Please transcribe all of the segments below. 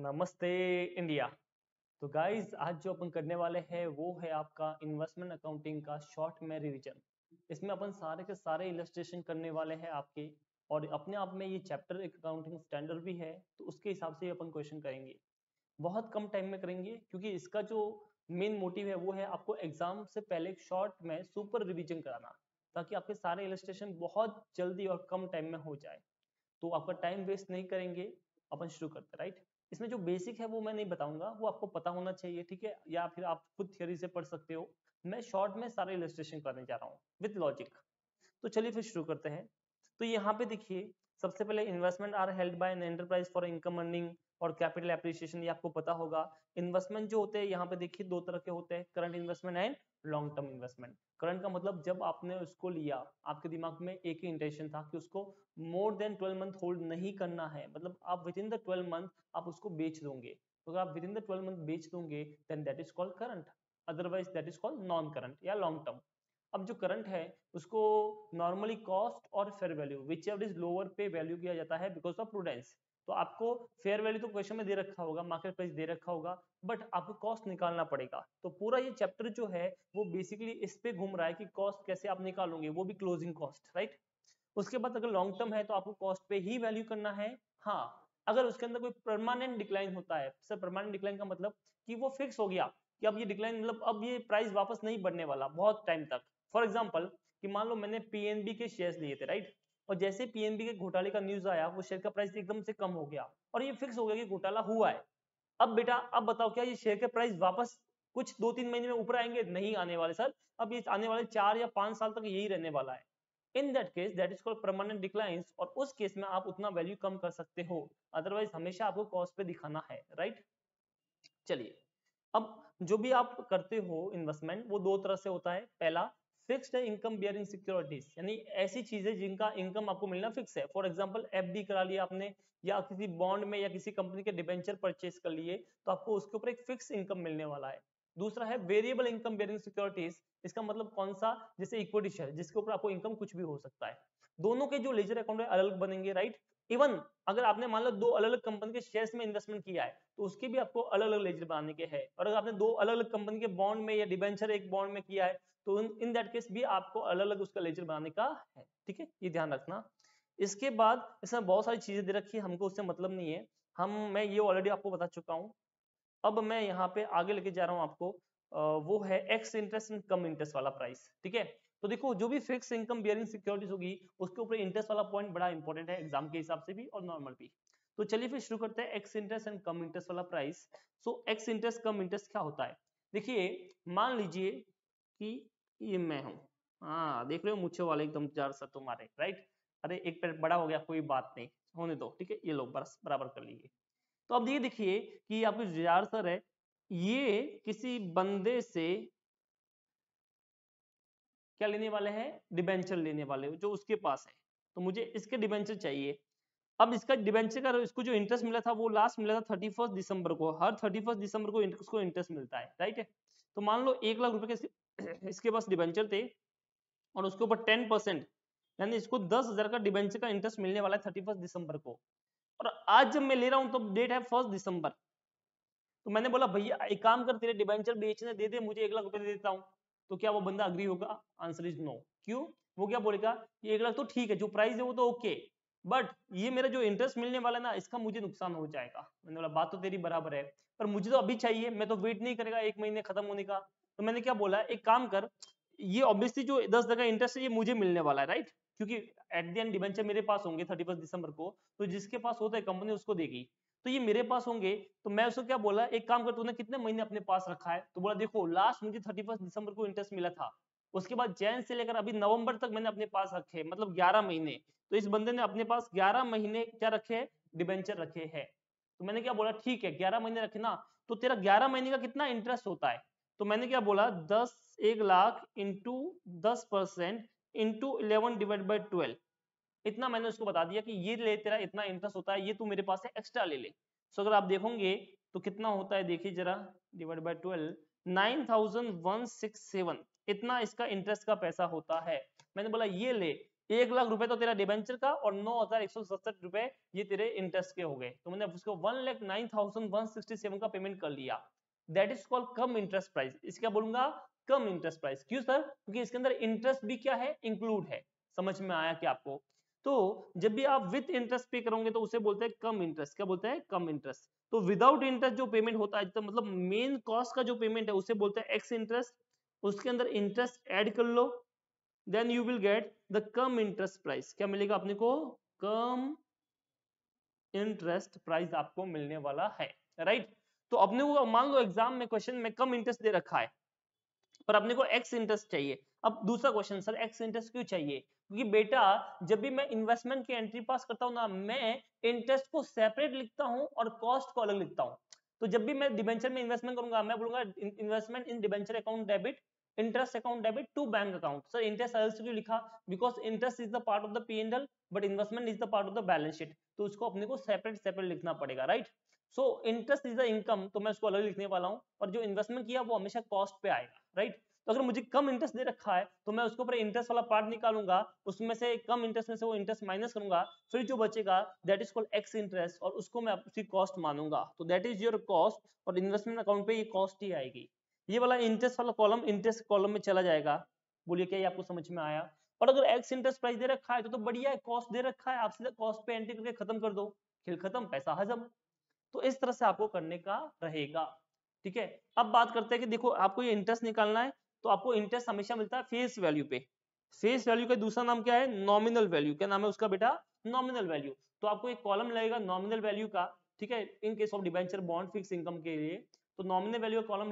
नमस्ते इंडिया। तो गाइस आज जो अपन करने वाले हैं वो है आपका इन्वेस्टमेंट अकाउंटिंग का शॉर्ट में रिवीजन। इसमें अपन सारे के सारे इलस्ट्रेशन करने वाले हैं आपके, और अपने आप में ये चैप्टर एक अकाउंटिंग स्टैंडर्ड भी है, तो उसके हिसाब से अपन क्वेश्चन करेंगे। बहुत कम टाइम में करेंगे क्योंकि इसका जो मेन मोटिव है वो है आपको एग्जाम से पहले एक शॉर्ट में सुपर रिवीजन कराना, ताकि आपके सारे इलस्ट्रेशन बहुत जल्दी और कम टाइम में हो जाए। तो आपका टाइम वेस्ट नहीं करेंगे, अपन शुरू करते हैं, राइट। इसमें जो बेसिक है वो मैं नहीं बताऊंगा, वो आपको पता होना चाहिए, ठीक है, या फिर आप खुद थियोरी से पढ़ सकते हो। मैं शॉर्ट में सारे इलस्ट्रेशन करने जा रहा हूँ विद लॉजिक। तो चलिए फिर शुरू करते हैं। तो यहाँ पे देखिए, सबसे पहले investment are held by an enterprise for income earning और कैपिटल एप्रिसिएशन, ये आपको पता होगा। इन्वेस्टमेंट जो होते हैं यहाँ पे देखिए दो तरह के होते हैं, current investment and long term investment. Current का मतलब जब आपने उसको लिया, आपके दिमाग में एक ही इंटेंशन था कि उसको मोर देन 12 मंथ होल्ड नहीं करना है, मतलब आप विद इन द 12 मंथ आप उसको बेच दोगे। तो अगर आप विद इन द 12 मंथ बेच दोगे then that is called current, otherwise that is called non current या लॉन्ग टर्म। अब जो करंट है उसको नॉर्मली कॉस्ट और fair value whichever is lower पे वैल्यू किया जाता है बिकॉज ऑफ प्रूडेंस। तो आपको फेयर वैल्यू तो क्वेश्चन में दे रखा होगा, मार्केट प्राइस दे रखा होगा, बट आपको कॉस्ट निकालना पड़ेगा। तो पूरा ये चैप्टर जो है वो बेसिकली इस पे घूम रहा है कि कॉस्ट कैसे आप निकालोगे, वो भी क्लोजिंग कॉस्ट, राइट। उसके बाद अगर लॉन्ग टर्म है तो आपको कॉस्ट पे ही वैल्यू करना है। हाँ, अगर उसके अंदर कोई परमानेंट डिक्लाइन होता है, सर परमानेंट डिक्लाइन का मतलब कि वो फिक्स हो गया कि अब ये डिक्लाइन मतलब अब ये प्राइस वापस नहीं बढ़ने वाला बहुत टाइम तक। फॉर एग्जाम्पल कि मान लो मैंने पीएनबी के शेयर्स लिए थे, राइट, और जैसे पीएनबी के घोटाले का न्यूज आया वो शेयर का प्राइस एकदम से कम हो गया और ये फिक्स हो गया कि घोटाला हुआ है। अब बेटा अब बताओ क्या ये शेयर के प्राइस वापस कुछ 2-3 महीने में ऊपर आएंगे? नहीं आने वाले सर, अब ये आने वाले 4 या 5 साल तक यही रहने वाला है। इन that case that is called permanent declines, और उस केस में आप उतना वैल्यू कम कर सकते हो, अदरवाइज हमेशा आपको कॉस्ट पे दिखाना है, राइट। चलिए, अब जो भी आप करते हो इन्वेस्टमेंट वो दो तरह से होता है। पहला, फिक्स्ड इनकम बियरिंग सिक्योरिटीज, यानी ऐसी चीजें जिनका इनकम आपको मिलना फिक्स है। फॉर एग्जांपल एफडी करा लिया आपने, या किसी बॉन्ड में या किसी कंपनी के डिबेंचर परचेज कर लिए, तो आपको उसके ऊपर एक फिक्स इनकम मिलने वाला है। दूसरा है वेरिएबल इनकम बियरिंग सिक्योरिटीज, इसका मतलब कौन सा, जैसे इक्विटी शेयर जिसके ऊपर आपको इनकम कुछ भी हो सकता है। दोनों के जो लेजर अकाउंट है अलग बनेंगे, राइट। इवन अगर आपने मान लो दो अलग अलग कंपनी के शेयर्स में इन्वेस्टमेंट किया है तो उसके भी आपको अलग अलग लेजर बनाने के हैं, और अगर आपने दो अलग अलग कंपनी के बॉन्ड में या डिबेंचर एक बॉन्ड में किया है तो इन दैट केस भी आपको अलग अलग उसका लेजर बनाने का है, ठीक है, ये ध्यान रखना। इसके बाद इसमें बहुत सारी चीजें दे रखी है, हमको उससे मतलब नहीं है, मैं ये ऑलरेडी आपको बता चुका हूँ। अब मैं यहाँ पे आगे लेके जा रहा हूँ आपको, वो है x interest and come interest वाला प्राइस, ठीक है। तो देखो जो भी फिक्स इनकम बियरिंग सिक्योरिटीज होगी उसके ऊपर इंटरेस्ट वाला पॉइंट बड़ा इंपॉर्टेंट है एग्जाम के हिसाब से भी और नॉर्मल भी। तो चलिए फिर शुरू करते हैं x interest and come interest वाला प्राइस। सो एक्स इंटरेस्ट कम इंटरेस्ट क्या होता है? देखिए, मान लीजिए कि ये मैं हूँ, हाँ देख रहे हो मुझे वाले एकदम जार सा तुम्हारे, राइट। अरे एक पेड़ बड़ा हो गया, कोई बात नहीं, होने दो, ठीक है, ये लो बस बराबर कर लीजिए। तो अब ये देखिए कि आपके जार सर है, ये किसी बंदे से क्या लेने वाले हैं, डिबेंचर लेने वाले हो जो उसके पास है, तो मुझे इसके डिबेंचर चाहिए। अब इसका डिबेंचर का इसको जो इंटरेस्ट मिला था वो लास्ट मिला था 31 दिसंबर को, हर 31 दिसंबर को उसको इंटरेस्ट मिलता है, राइट है। तो मान लो 1 लाख रुपए के इसके पास डिबेंचर थे और उसके ऊपर 10%, यानी इसको 10,000 का डिबेंचर का इंटरेस्ट मिलने वाला है 31 दिसंबर को, और आज जब मैं ले रहा हूं तो डेट है 1 दिसंबर। तो मैंने बोला भैया एक काम कर, तेरे डिबेंचर बेचने दे दे, मुझे 1 लाख रुपए दे देता हूँ। तो क्या वो बंदा अग्री होगा? Answer is no. क्यों? वो क्या बोलेगा कि 1 लाख तो ठीक है, जो प्राइस है वो तो ओके, बट ये मेरा जो इंटरेस्ट मिलने वाला है ना इसका मुझे नुकसान हो जाएगा। मैंने बोला बात तो तेरी बराबर है, पर मुझे तो अभी चाहिए, मैं तो वेट नहीं करेगा 1 महीने खत्म होने का। तो मैंने क्या बोला, एक काम कर, ये ऑब्वियसली जो 10 का इंटरेस्ट है ये मुझे मिलने वाला है, राइट, क्योंकि एट द एंड डिबेंचर मेरे पास होंगे 31 दिसंबर को, तो जिसके पास होता है कंपनी उसको देगी, तो ये मेरे पास होंगे। तो मैं उसको क्या बोला, एक काम कर, तूने कितने महीने अपने पास रखा है? तो बोला देखो लास्ट मुझे 31 दिसंबर को इंटरेस्ट मिला था, उसके बाद जैन से लेकर अभी नवंबर तक मैंने अपने पास रखे, मतलब 11 महीने। तो इस बंदे ने अपने पास 11 महीने क्या रखे हैं, डिबेंचर रखे हैं। तो मैंने क्या बोला, ठीक है 11 महीने रखे ना, तो तेरा 11 महीने का कितना इंटरेस्ट होता है? तो मैंने क्या बोला, 1 लाख इंटू 10% इंटू 11/12, इतना मैंने उसको बता दिया कि ये ले तेरा इतना इंटरेस्ट होता है, ये तू मेरे पास से एक्स्ट्रा ले ले। सो अगर आप देखोगे तो कितना होता है, देखिए जरा, डिवाइड बाय 12, 9167, इतना इसका इंटरेस्ट का पैसा होता है। मैंने बोला ये ले, 1,00,000 रुपए तो तेरा डिबेंचर का और 9,167 रुपए ये तेरे इंटरेस्ट के हो गए, तो मैंने उसको 1,09,167 का पेमेंट कर लिया। That is called come interest price. इसका क्या बोलूंगा? कम इंटरेस्ट प्राइस। क्यों सर? क्योंकि इसके अंदर इंटरेस्ट भी क्या है? इंक्लूड है। समझ में आया क्या आपको? तो जब भी आप विथ इंटरेस्ट पे करोगे तो उसे बोलते हैं कम इंटरेस्ट। क्या बोलते हैं? कम इंटरेस्ट। तो विदाउट इंटरेस्ट जो पेमेंट होता है, तो मतलब मेन कॉस्ट का जो पेमेंट है उसे बोलते हैं एक्स इंटरेस्ट। उसके अंदर इंटरेस्ट ऐड कर लो, then you will get the cum interest price. क्या मिलेगा अपने को? कम इंटरेस्ट प्राइस आपको मिलने वाला है, राइट। तो अपने को मान लो एग्जाम में क्वेश्चन में कम इंटरेस्ट दे रखा है पर अपने को एक्स इंटरेस्ट चाहिए। अब दूसरा क्वेश्चन, सर एक्स इंटरेस्ट क्यों चाहिए? क्योंकि बेटा जब भी मैं इन्वेस्टमेंट की एंट्री पास करता हूं ना, मैं इंटरेस्ट को सेपरेट लिखता हूं और कॉस्ट को अलग लिखता हूं। तो जब भी मैं डिबेंचर में इन्वेस्टमेंट करूंगा, मैं बोलूंगा investment in debenture account debit, interest account debit to bank account. Sir interest अलग से क्यों लिखा? Because interest is the part of the P&L but investment is the part of the balance sheet, तो उसको अपने को सेपरेट सेपरेट लिखना पड़ेगा, right. So interest is the income, तो मैं उसको अलग लिखने वाला हूं, और जो इन्वेस्टमेंट किया वो हमेशा कॉस्ट पे आएगा, राइट। तो अगर मुझे कम इंटरेस्ट दे रखा है तो मैं उसके ऊपर इंटरेस्ट वाला पार्ट निकालूंगा, उसमें से कम इंटरेस्ट में से वो इंटरेस्ट माइनस करूंगा, फिर जो बचेगा that is called x interest, और उसको मैं उसकी कॉस्ट मानूंगा। तो दैट इज योर कॉस्ट, और इन्वेस्टमेंट अकाउंट पे ये कॉस्ट ही आएगी। ये वाला इंटरेस्ट वाला कॉलम इंटरेस्ट कॉलम में चला जाएगा। बोलिए क्या ये आपको समझ में आया? और अगर एक्स इंटरेस्ट प्राइस दे रखा है तो बढ़िया है, कॉस्ट दे रखा है, आप सीधा कॉस्ट पे एंट्री करके खत्म कर दो, खेल खत्म, पैसा हजम। तो इस तरह से आपको करने का रहेगा, ठीक है। अब बात करते हैं कि देखो आपको ये इंटरेस्ट निकालना है, तो आपको इंटरेस्ट हमेशा मिलता है फेस वैल्यू पे। फेस वैल्यू का दूसरा नाम क्या है? Nominal value. क्या नाम है उसका बेटा? Nominal value. तो आपको एक कॉलम लगेगा नॉमिनल वैल्यू का, ठीक है, in case of debenture bond fix income के लिए। तो नॉमिनल वैल्यू का कॉलम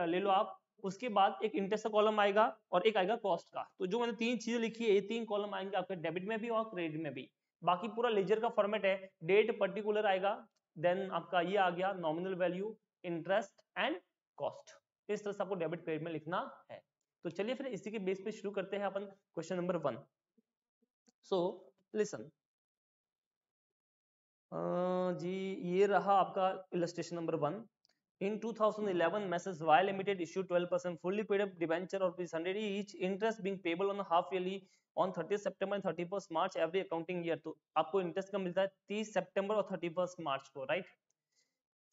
ले लो आप। उसके बाद एक इंटरेस्ट का कॉलम आएगा और एक आएगा कॉस्ट का। तो जो मैंने तीन चीजें लिखी है, ये तीन कॉलम आएंगे आपके डेबिट में भी और क्रेडिट में भी। बाकी पूरा लेजर का फॉर्मेट है, डेट पर्टिकुलर आएगा, देन आपका ये आ गया nominal value, interest and cost. इस तरह से आपको डेबिट क्रेडिट में लिखना है। तो चलिए फिर इसी के बेस पे शुरू करते हैं अपन क्वेश्चन नंबर 1। सो लिसन जी, ये रहा आपका illustration number 1। In 2011, Messrs. Y Limited issued 12% fully paid up debenture of ₹100 each, interest being payable on a half yearly on 30th September and 31st March every accounting year। तो आपको interest का मिलता है 30 सितंबर और 31 मार्च को, राइट।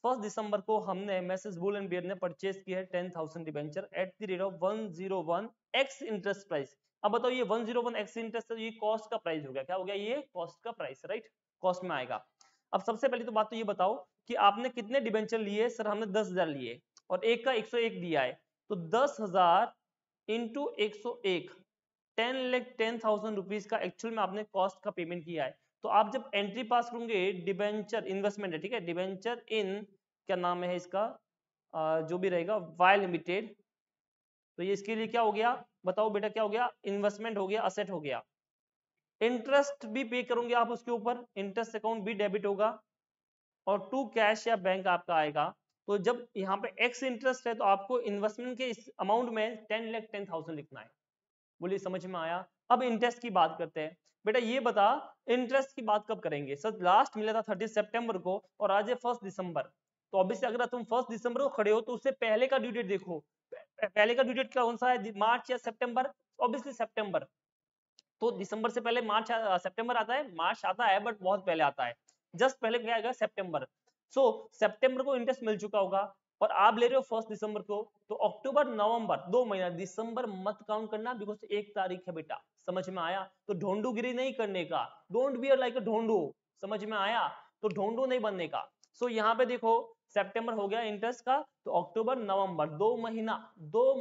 1 दिसंबर को हमने message bull and beer ने परचेज किया है 10,000 debenture at the rate of 101 x interest price. अब बताओ ये 101 एक्स इंटरेस्ट, ये कॉस्ट का प्राइस हो गया। क्या हो गया? ये कॉस्ट का प्राइस, राइट, कॉस्ट में आएगा। अब सबसे पहले तो बात तो ये बताओ कि आपने कितने डिबेंचर लिए? सर हमने 10,000 लिए और एक का 101 दिया है, तो 10,000 इंटू 101, 10,10,000 रुपीज का एक्चुअल में आपने कॉस्ट का पेमेंट किया है। तो आप जब एंट्री पास करोगे, डिबेंचर इन्वेस्टमेंट है, ठीक है, डिबेंचर इन, क्या नाम है इसका, जो भी रहेगा, वाई लिमिटेड। तो ये इसके लिए क्या हो गया? बताओ बेटा क्या हो गया? इन्वेस्टमेंट हो गया, असेट हो गया। इंटरेस्ट भी पे करोगे आप उसके ऊपर, इंटरेस्ट अकाउंट भी डेबिट होगा, और टू कैश या बैंक आपका आएगा। तो जब यहाँ पे एक्स इंटरेस्ट है तो आपको इन्वेस्टमेंट के इस अमाउंट में 10,10,000 लिखना है। बोलिए समझ में आया? अब इंटरेस्ट की बात करते हैं। बेटा ये बता, इंटरेस्ट की बात कब करेंगे? सर लास्ट मिला था 30 सितंबर को और आज है 1 दिसंबर। तो ऑब्वियसली अगर तुम 1 दिसंबर को खड़े हो तो उससे पहले का ड्यू डेट देखो। पहले का ड्यू डेट कौन सा है? मार्च या सितंबर? ऑब्वियसली सितंबर। तो दिसंबर से पहले मार्च सितंबर आता है, मार्च आता है बट बहुत पहले आता है। जस्ट पहले क्या आएगा? सितंबर। सो सितंबर को इंटरेस्ट मिल चुका होगा और आप ले रहे हो 1 दिसंबर को, तो अक्टूबर नवंबर 2 महीना, दिसंबर मत काउंट करना बिकॉज 1 तारीख है बेटा। समझ में आया? तो ढोंडूगिरी नहीं करने का, डोंट बी लाइक अ ढोंडू। समझ में आया? तो ढोंडू नहीं बनने का। सो यहाँ पे देखो सितंबर हो गया इंटरेस्ट का, तो अक्टूबर नवंबर 2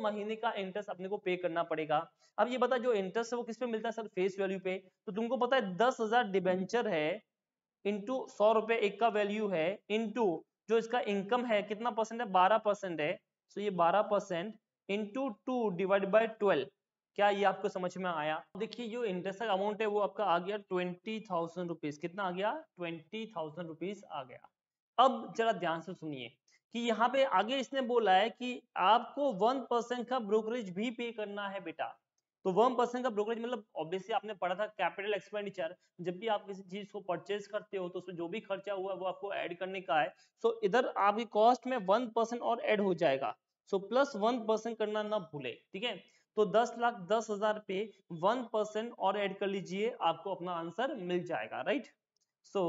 महीने का इंटरेस्ट अपने को पे करना पड़ेगा। अब ये बता, जो इंटरेस्ट है वो किस पे मिलता है? सर फेस वैल्यू पे। तो तुमको पता है 10,000 डिबेंचर है इंटू 100 रुपए एक का वैल्यू है, इंटू जो इसका इनकम है कितना परसेंट है? 12% है। सो ये 12% इंटू 2 डिवाइड बाई 12। क्या ये आपको समझ में आया? देखिए जो इंटरेस्ट का अमाउंट है वो आपका आ गया 20,000 रुपीज। कितना आ गया? 20,000 रुपीज आ गया। अब जरा ध्यान से सुनिए कि यहाँ पे आगे इसने बोला है कि आपको 1% का ब्रोकरेज भी पे करना है बेटा। तो 1% का ब्रोकरेज मतलब ऑब्वियसली आपने पढ़ा था कैपिटल एक्सपेंडिचर, जब भी आप किसी चीज को परचेज करते हो तो उसमें जो भी खर्चा हुआ वो आपको ऐड करने का है। सो इधर आपकी कॉस्ट में 1% और ऐड हो जाएगा। सो प्लस 1% करना ना भूले, ठीक है। तो 10,10,000 पे 1% और ऐड कर लीजिए, आपको अपना आंसर मिल जाएगा, राइट। सो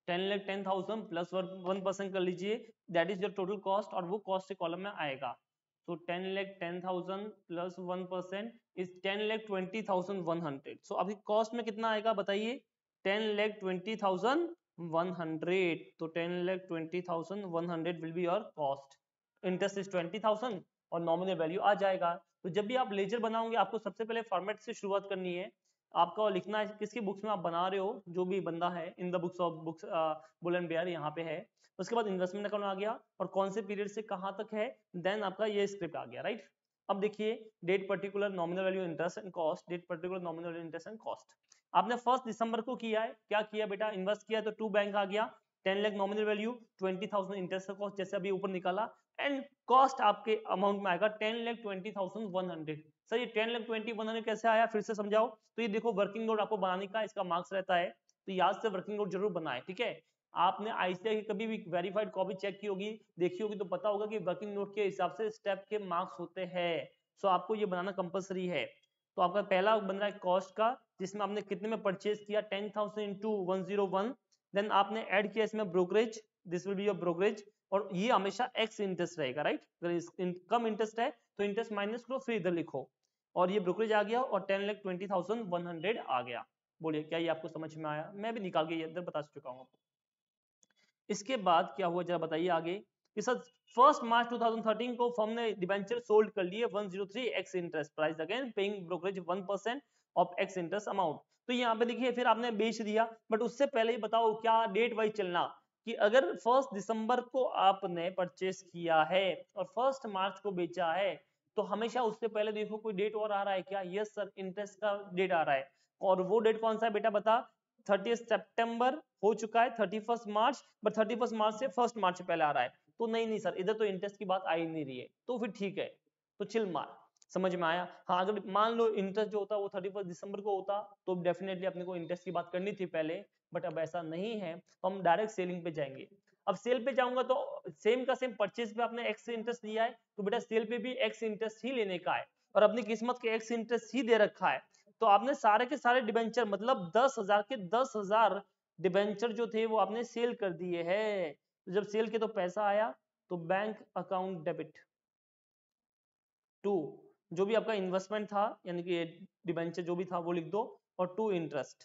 10,10,000 प्लस 1% कर लीजिए, that is your total cost, और वो कॉस्ट के कॉलम में आएगा। तो 10,10,000 प्लस 1% इज 10,20,100। सो अभी कॉस्ट में कितना आएगा बताइए, 10,20,100। तो 10,20,100 will be your cost, interest is 20,000 और नॉमिनल वैल्यू आ जाएगा। तो जब भी आप लेजर बनाओगे आपको सबसे पहले फॉर्मेट से शुरुआत करनी है, आपका लिखना है किसकी बुक्स में आप बना रहे हो, जो भी बंदा है in the books of books bull and bear यहाँ पे है। उसके बाद इन्वेस्टमेंट अकाउंट आ गया और कौन से पीरियड से कहाँ तक है, देन आपका ये स्क्रिप्ट आ गया, राइट। अब देखिए date particular nominal value interest and cost, date particular nominal value interest and cost. आपने 1 दिसंबर को किया है, क्या किया बेटा, इन्वेस्ट किया, तो 2 बैंक आ गया, 10 lakh nominal value, 20,000 interest cost जैसे अभी ऊपर निकाला, एंड कॉस्ट आपके अमाउंट में आएगा 10,20,100। सर ये 10,20,100 कैसे आया, फिर से समझाओ। तो ये देखो वर्किंग नोट आपको बनाने का इसका मार्क्स रहता है, तो याद से वर्किंग नोट जरूर बनाए, ठीक है। आपने आईसीआई की कभी भी वेरीफाइड कॉपी चेक की होगी, देखी होगी, तो पता होगा कि वर्किंग नोट के हिसाब से स्टेप के मार्क्स होते हैं। सो आपको ये बनाना कंपलसरी है। तो आपका पहला बन रहा है कॉस्ट का, जिसमें आपने कितने में परचेज किया, 10,000 इंटू 101। देन आपने ऐड किया इसमें brokerage, this will be your brokerage, और ये हमेशा एक्स इंटरेस्ट रहेगा, राइट। अगर कम इंटरेस्ट है तो इंटरेस्ट माइनस करो, फिर इधर लिखो, और ये ब्रोकरेज आ गया, और 10,20,100 आ गया। बोलिए क्या ये आपको समझ में आया, मैं भी निकाल के इधर बता चुका हूँ आपको। इसके बाद क्या हुआ जरा बताइए आगे कि सर 1 मार्च 2013 को फर्म ने डिबेंचर सोल्ड कर लिए 103 x interest price again paying brokerage 1% of x interest amount. तो यहाँ पे देखिए फिर आपने बेच दिया, बट उससे पहले ही बताओ क्या डेट वाइज चलना, कि अगर 1 दिसंबर को आपने परचेस किया है और 1 मार्च को बेचा है, तो हमेशा उससे पहले देखो कोई डेट और आ रहा है क्या, यस सर इंटरेस्ट का डेट आ रहा है, और वो डेट कौन सा है बेटा बता, 30 सितंबर हो चुका है, 31 मार्च, बट 31 मार्च से 1 मार्च से पहले आ रहा है, तो नहीं नहीं सर इधर तो इंटरेस्ट की बात आ ही नहीं रही है, तो फिर ठीक है, तो चिल मार। समझ में आया, हाँ अगर मान लो इंटरेस्ट जो होता वो 31 दिसंबर को होता तो डेफिनेटली अपने को इंटरेस्ट की बात करनी थी पहले, बट अब ऐसा नहीं है, तो हम डायरेक्ट सेलिंग पे जाएंगे। अब सेल पे जाऊंगा तो सेम का सेम परचेज पे आपने एक्स इंटरेस्ट दिया है, तो बेटा सेल पे भी एक्स इंटरेस्ट ही लेने का है, और अपनी किस्मत के एक्स इंटरेस्ट ही दे रखा है, तो आपने सारे के सारे डिबेंचर मतलब 10,000 के 10,000 डिबेंचर जो थे वो आपने सेल कर दिए हैं। तो जब सेल के तो पैसा आया, तो बैंक अकाउंट डेबिट टू जो भी आपका इन्वेस्टमेंट था, यानी कि डिबेंचर जो भी था वो लिख दो, और टू इंटरेस्ट,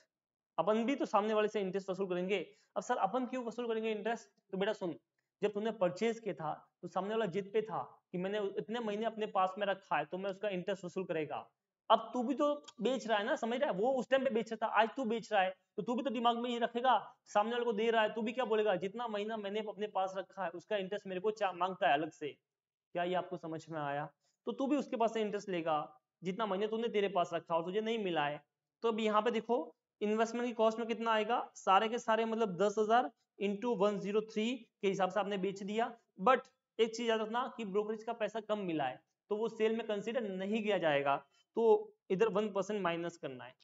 अपन भी तो सामने वाले से इंटरेस्ट वसूल करेंगे। अब सर अपन क्यों वसूल करेंगे इंटरेस्ट, तो बेटा सुन, जब तुमने परचेज किया था तो सामने वाला जिद पे था कि मैंने इतने महीने अपने पास में रखा है तो मैं उसका इंटरेस्ट वसूल करेगा। अब तू भी तो बेच रहा है ना, समझ रहा है, वो उस टाइम पे बेच रहा था, आज तू बेच रहा है, तो तू भी तो दिमाग में ये रखेगा, सामने वाले को दे रहा है, तू भी क्या बोलेगा, जितना महीना मैंने अपने पास रखा है उसका इंटरेस्ट मेरे को मांगता है अलग से। क्या ये आपको समझ में आया, तो तू भी उसके पास से इंटरेस्ट लेगा जितना महीने तूने तेरे पास रखा और तुझे नहीं मिला है। तो अब यहाँ पे देखो इन्वेस्टमेंट की कॉस्ट में कितना आएगा, सारे के सारे मतलब 10,000 इंटू 103 के हिसाब से आपने बेच दिया, बट एक चीज याद रखना कि ब्रोकरेज का पैसा कम मिला है तो वो सेल में कंसीडर नहीं किया जाएगा, तो इधर 1% माइनस करना है।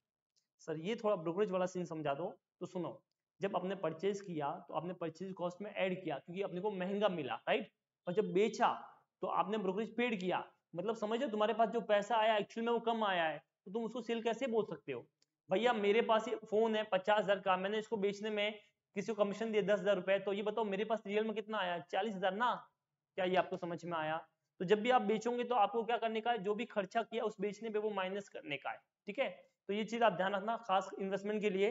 सर ये थोड़ा ब्रोकरेज वाला सीन समझा दो, तो सुनो, जब आपने परचेज किया तो आपने परचेज कॉस्ट में ऐड किया क्योंकि अपने को महंगा मिला, राइट, और जब बेचा तो आपने ब्रोकरेज पेड किया, मतलब समझो तुम्हारे पास जो पैसा आया एक्चुअल में वो कम आया है, तो तुम उसको सेल कैसे बोल सकते हो, भैया मेरे पास ये फोन है 50,000 का, मैंने इसको बेचने में किसी को कमीशन दिया 10,000 रुपए, तो ये बताओ मेरे पास रियल में कितना आया, 40,000 ना। क्या ये आपको समझ में आया, तो जब भी आप बेचोगे तो आपको क्या करने का है, जो भी खर्चा किया उस बेचने पे वो माइनस करने का है, ठीक है। तो ये चीज आप ध्यान रखना खास इन्वेस्टमेंट के लिए,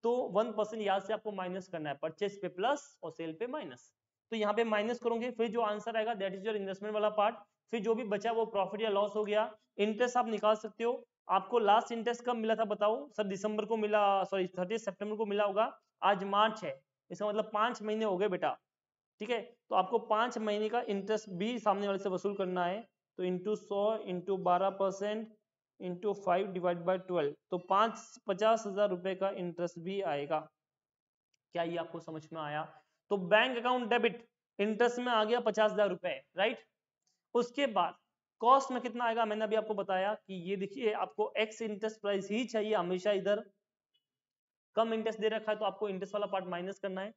तो 1% याद से आपको माइनस करना है, परचेज पे प्लस और सेल पे माइनस। तो यहाँ पे माइनस करोगे फिर जो आंसर आएगा दैट इज योर इन्वेस्टमेंट वाला पार्ट, फिर जो भी बचा वो प्रॉफिट या लॉस हो गया। इंटरेस्ट आप निकाल सकते हो, आपको लास्ट इंटरेस्ट कब मिला था बताओ, सर दिसंबर को मिला, सॉरी 30 सितंबर को मिला होगा, आज मार्च है, इसका मतलब 5 महीने हो गए बेटा, ठीक है। तो आपको 5 महीने का इंटरेस्ट भी सामने वाले से वसूल करना है, तो into 100 into 12% into 5 divide by 12, तो 50,000 रुपए का इंटरेस्ट भी आएगा। क्या ये आपको समझ में आया, तो बैंक अकाउंट डेबिट इंटरेस्ट में आ गया 50,000 रुपए, राइट। उसके बाद कॉस्ट में कितना आएगा, मैंने अभी आपको बताया कि ये देखिए आपको एक्स इंटरेस्ट प्राइस ही चाहिए हमेशा, इधर कम इंटरेस्ट दे रखा है तो आपको इंटरेस्ट वाला पार्ट माइनस करना है,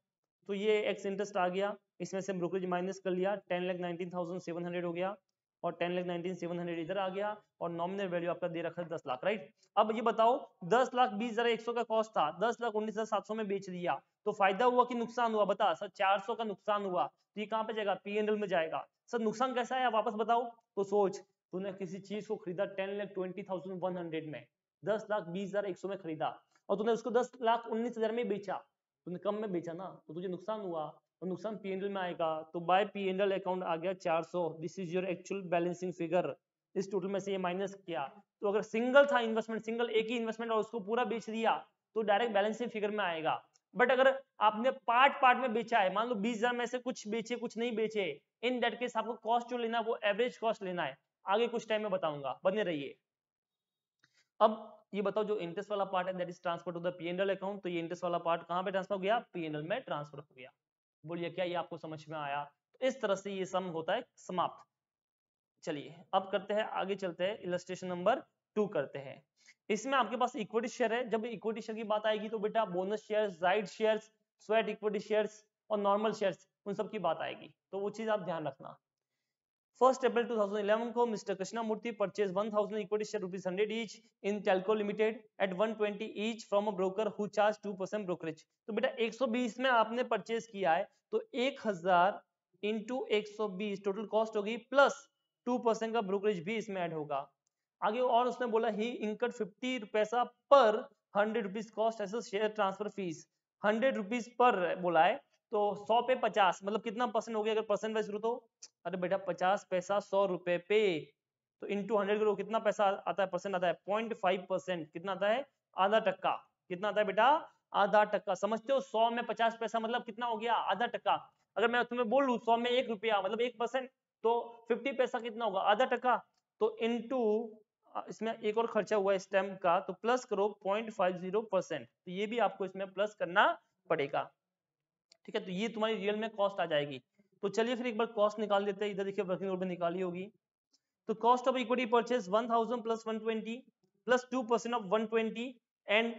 तो ये एक्स इंटरेस्ट आ गया, इसमें से ब्रोकरेज माइनस कर लिया, 10,19,700 हो गया, और 10,19,700 इधर आ गया और नॉमिनल वैल्यू आपका दे रखा है 10 लाख, राइट। अब ये बताओ 10,20,100 का कॉस्ट था, 10,19,700 में बेच दिया, तो फायदा हुआ कि नुकसान हुआ? बता सर, 400 का नुकसान हुआ, तो ये कहाँ पे जाएगा? P&L में जाएगा। सर नुकसान कैसा है वापस बताओ? तो सोच, तूने किसी चीज को खरीदा 10,20,100 में, 10,20,100 में खरीदा और तूने उसको 10,19,000 में बेचा, तूने कम में बेचा ना, तो तुझे नुकसान हुआ, और नुकसान P&L में आएगा, तो बाय P&L अकाउंट आ गया 400। This is your actual balancing figure. इस टोटल में से ये माइनस किया, तो अगर सिंगल था इन्वेस्टमेंट, सिंगल एक ही इन्वेस्टमेंट और उसको पूरा बेच दिया तो डायरेक्ट बैलेंसिंग फिगर में आएगा। बट अगर आपने पार्ट पार्ट में बेचा है, मान लो 20,000 में से कुछ बेचे कुछ नहीं बेचे, इन दैट केस आपको कॉस्ट जो लेना है वो एवरेज कॉस्ट लेना है, आगे कुछ टाइम में बताऊंगा, बने रहिए। अब ये बताओ जो इंटरेस्ट वाला पार्ट है that is transfer to the P&L account, तो ये इंटरेस्ट वाला पार्ट कहां पे ट्रांसफर हो गया? P&L में ट्रांसफर हो गया। बोलिए क्या ये आपको समझ में आया? तो इस तरह से ये सम होता है समाप्त। चलिए अब करते हैं, आगे चलते हैं, इलस्ट्रेशन नंबर 2 करते हैं। इसमें आपके पास इक्विटी शेयर है, जब इक्विटी शेयर की बात आएगी तो बेटा bonus shares, right shares, sweat equity shares और नॉर्मल शेयर्स, उन सब की बात आएगी, तो वो चीज आप ध्यान रखना। 1 April 2011 को mister Krishnamurthy purchase 1000 equity share ₹100 each in Telco limited at 120 each from a broker who charge 2% brokerage. तो बेटा 120 में आपने परचेज किया है, तो 1000 इंटू 120 टोटल कॉस्ट होगी, प्लस 2% का ब्रोकरेज भी इसमें ऐड होगा। आगे और उसने बोला ही इनकट 50 पैसा पर 100 rupees cost as share transfer fees, 100 rupees पर बोला है, तो 100 पे 50 मतलब कितना परसेंट हो गया? अगर परसेंट वाइज करो तो, अरे बेटा 50 पैसा 100 रुपए पे, तो इंटू 100 करो, कितना पैसा आता है? परसेंट आता है 0.5%, कितना आता है? आधा टक्का। कितना आता है बेटा? आधा टक्का। समझते हो? 100 में 50 पैसा मतलब कितना हो गया? आधा टक्का। अगर मैं तुम्हें बोलूं 100 में 1 रुपया मतलब 1%, तो 50 पैसा कितना होगा? आधा टक्का। तो इंटू इसमें एक और खर्चा हुआ है स्टैम्प का, तो प्लस करो 0.50%, तो ये भी आपको इसमें प्लस करना पड़ेगा, ठीक है। तो ये तुम्हारी रियल में कॉस्ट आ जाएगी। तो चलिए फिर एक बार कॉस्ट निकाल लेते हैं, इधर देखिए वर्किंग नोट में निकाली होगी। तो cost of equity purchase 1000 plus 120 plus 2% of 120 and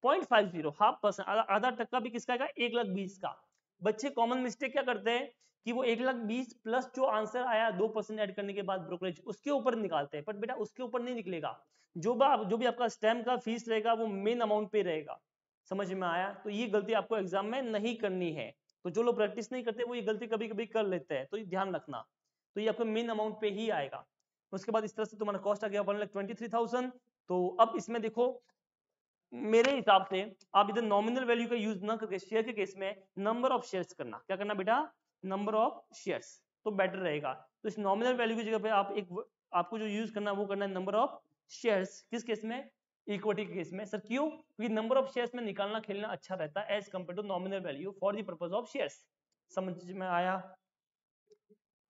0.50 half percent, आधा टक्का भी किसका आएगा? 1,20,000 का। बच्चे कॉमन मिस्टेक क्या करते हैं कि वो 1,20,000 प्लस जो आंसर आया 2% ऐड करने के बाद ब्रोकरेज, उसके ऊपर निकालते हैं, बट बेटा उसके ऊपर नहीं निकलेगा। जो भी आपका स्टैम्प का फीस रहेगा वो मेन अमाउंट पे रहेगा। समझ में आया? तो ये गलती आपको एग्जाम में नहीं करनी है। तो जो लोग प्रैक्टिस नहीं करते वो ये गलती कभी कभी कर लेते हैं, तो ये ध्यान रखना। तो ये आपको मेन अमाउंट पे ही आएगा। उसके बाद इस तरह से तुम्हारा कॉस्ट आ गया 1,23,000। तो अब इसमें देखो मेरे हिसाब से आप इधर नॉमिनल वैल्यू का यूज ना करके शेयर के केस में नंबर ऑफ शेयर्स करना। क्या करना बेटा? नंबर ऑफ शेयर्स, तो बेटर रहेगा। तो इस नॉमिनल वैल्यू की जगह पे आपको जो यूज करना है वो करना है नंबर ऑफ शेयर्स। किस केस में? इक्विटी के केस में। सर क्यों? क्योंकि नंबर ऑफ शेयर्स में निकालना खेलना अच्छा रहता है as compare to nominal value for the purpose of shares. समझ में आया?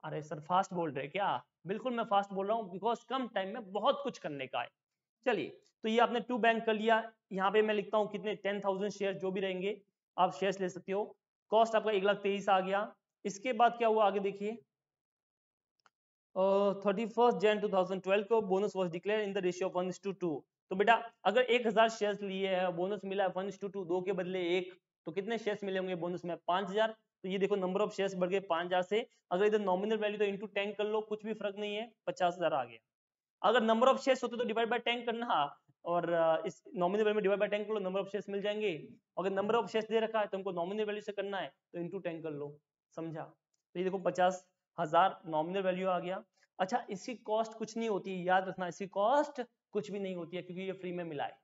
अरे सर फास्ट बोल रहे क्या? बिल्कुल मैं फास्ट बोल रहा हूँ, बिकॉज कम टाइम में बहुत कुछ करने का है। चलिए, तो ये आपने 2 बैंक कर लिया। यहाँ पे मैं लिखता हूँ कितने? 10,000 शेयर जो भी रहेंगे आप शेयर्स ले सकते हो। कॉस्ट आपका 1,23,000 आ गया। इसके बाद क्या हुआ आगे देखिए, 31 Jan 2012 को bonus was declare in the ratio of 1:2। तो बेटा अगर 1,000 शेयर्स लिए हैं, बोनस मिला है 1:2, 2 के बदले 1, तो कितने शेयर्स मिले होंगे बोनस में? 5,000। तो ये देखो नंबर ऑफ शेयर्स बढ़ गए 5,000 से। अगर इधर नॉमिनल वैल्यू तो इंटू 10 कर लो, कुछ भी फर्क नहीं है, 50,000 आ गया। अगर नंबर ऑफ शेयर्स होते तो डिवाइड बाय 10 करना, और इस नॉमिनल वैल्यू में डिवाइड बाय 10 कर लो, नंबर ऑफ शेयर्स मिल जाएंगे। अगर नंबर ऑफ शेयर्स दे रखा है तो हमको नॉमिनल वैल्यू से करना है, तो इंटू 10 कर लो। समझा? तो ये देखो 50,000 नॉमिनल वैल्यू आ गया। अच्छा, इसकी कॉस्ट कुछ नहीं होती है, याद रखना, इसकी कॉस्ट कुछ भी नहीं होती है क्योंकि ये फ्री में मिला है।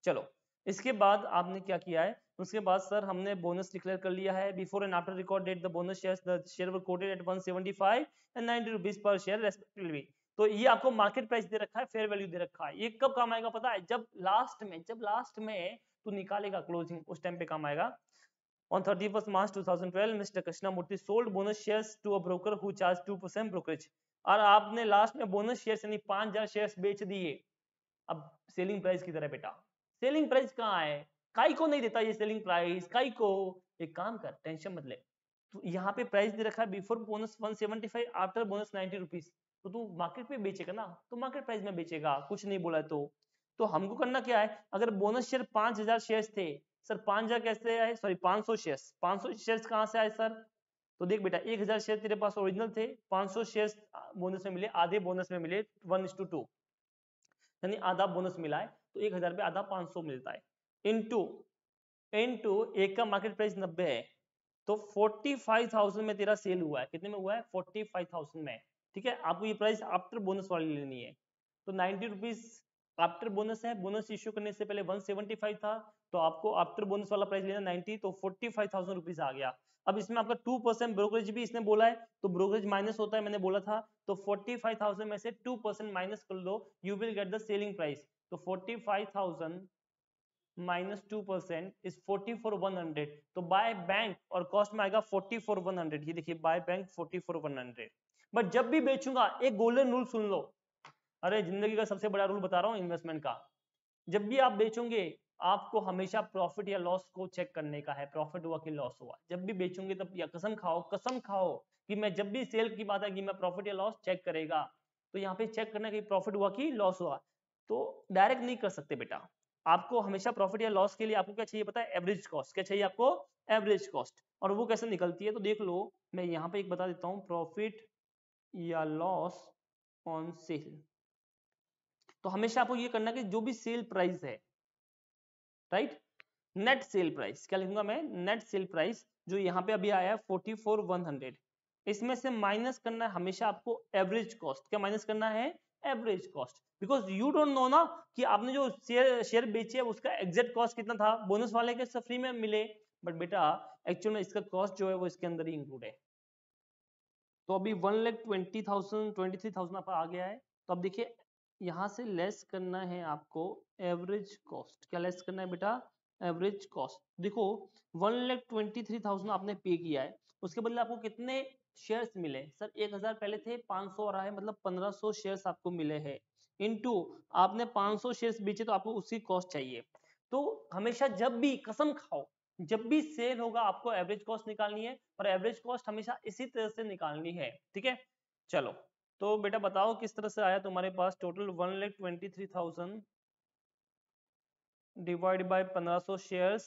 चलो, इसके बाद आपने क्या किया है? उसके बाद सर हमने बोनस डिक्लेयर कर लिया है। Before and after record date the bonus shares, the share were quoted at 175 and 90 rupees per share respectively. तो ये आपको मार्केट प्राइस दे रखा है, फेयर वैल्यू दे रखा है। ये कब काम आएगा पता है? जब लास्ट में तू निकालेगा क्लोजिंग, उस टाइम पे काम आएगा। On 31st March 2012, Mr. Krishnamurthy sold bonus shares to a broker who charged 2% brokerage। और आपने लास्ट में बोनस शेयर्स यानी 5,000 शेयर्स बेच दिए। अब सेलिंग प्राइस की तरह बेटा, सेलिंग प्राइस कहाँ है? काई को नहीं देता ये सेलिंग प्राइस, काई को? एक काम कर, टेंशन मत ले। तो यहाँ पे प्राइस दे रखा है before bonus 175, after bonus 90 rupees. तो तू मार्केट पे बेचेगा ना, तो मार्केट प्राइस में बेचेगा, कुछ नहीं बोला तो हमको करना क्या है? अगर बोनस शेयर 5,000 शेयर्स थे, सर 5,000 कैसे आए? सॉरी 500 शेयर्स, 500 शेयर्स कहाँ से आए सर? तो देख बेटा 1000 शेयर तेरे पास ओरिजिनल थे, 500 शेयर बोनस में मिले, आधे बोनस में मिले 1:2, यानी आधा बोनस मिला है, तो 1000 पे आधा 500 मिलता है, इनटू एक का मार्केट प्राइस 90 है, तो 45,000 में तेरा सेल हुआ है। कितने में हुआ है? 45,000 में। ठीक है, आपको ये प्राइस आफ्टर बोनस वाली लेनी है, तो 90 रुपीज आफ्टर बोनस है। बोनस इश्यू करने से पहले 175 था, तो आपको आफ्टर बोनस वाला प्राइस लेना 90, तो 45,000 रुपीज आ गया। अब इसमें आपका 2% ब्रोकरेज भी इसने बोला है, तो ब्रोकरेज माइनस होता है, मैंने बोला था, तो 45,000 में से 2% माइनस कर लो, you will get the selling price. तो 45,000 माइनस 2% इज 44,100, तो बाय बैंक और कॉस्ट में आएगा 44,100। ये देखिए बाय बैंक 44,100। बट जब भी बेचूंगा, एक गोल्डन रूल सुन लो, अरे जिंदगी का सबसे बड़ा रूल बता रहा हूँ इन्वेस्टमेंट का, जब भी आप बेचोगे आपको हमेशा प्रॉफिट या लॉस को चेक करने का है, प्रॉफिट हुआ कि लॉस हुआ। जब भी बेचोगे तब या कसम खाओ कि मैं जब भी सेल की बात है कि मैं प्रॉफिट या लॉस चेक करेगा, तो यहाँ पे चेक करना कि प्रॉफिट हुआ कि लॉस हुआ। तो डायरेक्ट नहीं कर सकते बेटा, आपको हमेशा प्रॉफिट या लॉस के लिए आपको क्या चाहिए पता है? Average cost. क्या चाहिए आपको? Average cost. और वो कैसे निकलती है तो देख लो, मैं यहाँ पे एक बता देता हूँ, प्रॉफिट या लॉस ऑन सेल। तो हमेशा आपको ये करना कि जो भी सेल प्राइस है, राइट, नेट सेल प्राइस, क्या लिखूंगा मैं? नेट सेल प्राइस, जो यहाँ पे अभी आया है 44,100, इसमें से माइनस करना है हमेशा आपको एवरेज कॉस्ट। क्या माइनस करना है? Average cost. Because you don't know ना कि आपने जो शेयर बेचे है उसका एग्जैक्ट कॉस्ट कितना था, बोनस वाले के फ्री में मिले, बट बेटा एक्चुअल में इसका कॉस्ट जो है वो इसके अंदर ही इंक्लूड है। तो अभी 1,20,000 23,000 आपका आ गया है। तो अब देखिए यहाँ से लेस करना है आपको एवरेज कॉस्ट। क्या लेस करना है बेटा? Average cost. देखो 1,23,000 आपने पे किया है, उसके बदले आपको कितने शेयर्स मिले? सर 1000 पहले थे, 500 आ रहा है, मतलब 1500 शेयर्स आपको मिले हैं, इनटू आपने 500 शेयर्स बेचे, तो आपको उसकी कॉस्ट चाहिए। तो हमेशा जब भी, कसम खाओ, जब भी सेल होगा आपको एवरेज कॉस्ट निकालनी है, और एवरेज कॉस्ट हमेशा इसी तरह से निकालनी है। ठीक है, चलो तो बेटा बताओ किस तरह से आया तुम्हारे पास total? 1,23,000 divide by 1500 shares,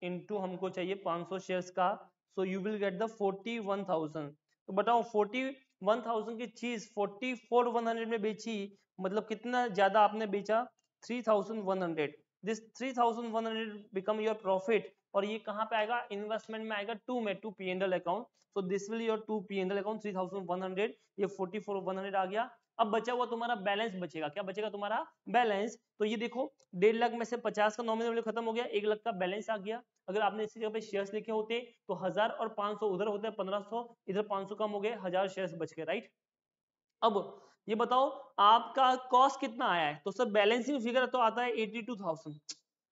into हमको चाहिए 500 शेयर्स का, so you will get the 41,000। तो बताओ 41,000 की चीज 44,100 में बेची, मतलब कितना ज्यादा आपने बेचा? 3,100। दिस 3,100 बिकम योर प्रॉफिट, और ये कहाँ पे आएगा? इन्वेस्टमेंट में आएगा, to P&L account. So this will your 2 P&L account 3,100, ये 44,100 आ गया। अब बचा हुआ तुम्हारा बैलेंस बचेगा। क्या बचेगा तुम्हारा? बैलेंस। तो ये देखो 1.5 लाख में से 50 का नॉमिनल वैल्यू खत्म हो गया, 1 लाख का बैलेंस आ गया। अगर आपने इसी जगह पे शेयर्स लिखे होते तो 1000 और 500 उधर होते, 1500 इधर, 500 कम हो गए, 1000 शेयर्स बच गए, राइट। अब ये बताओ आपका कॉस्ट कितना आया है? तो सर बैलेंसिंग फिगर तो आता है 82,000।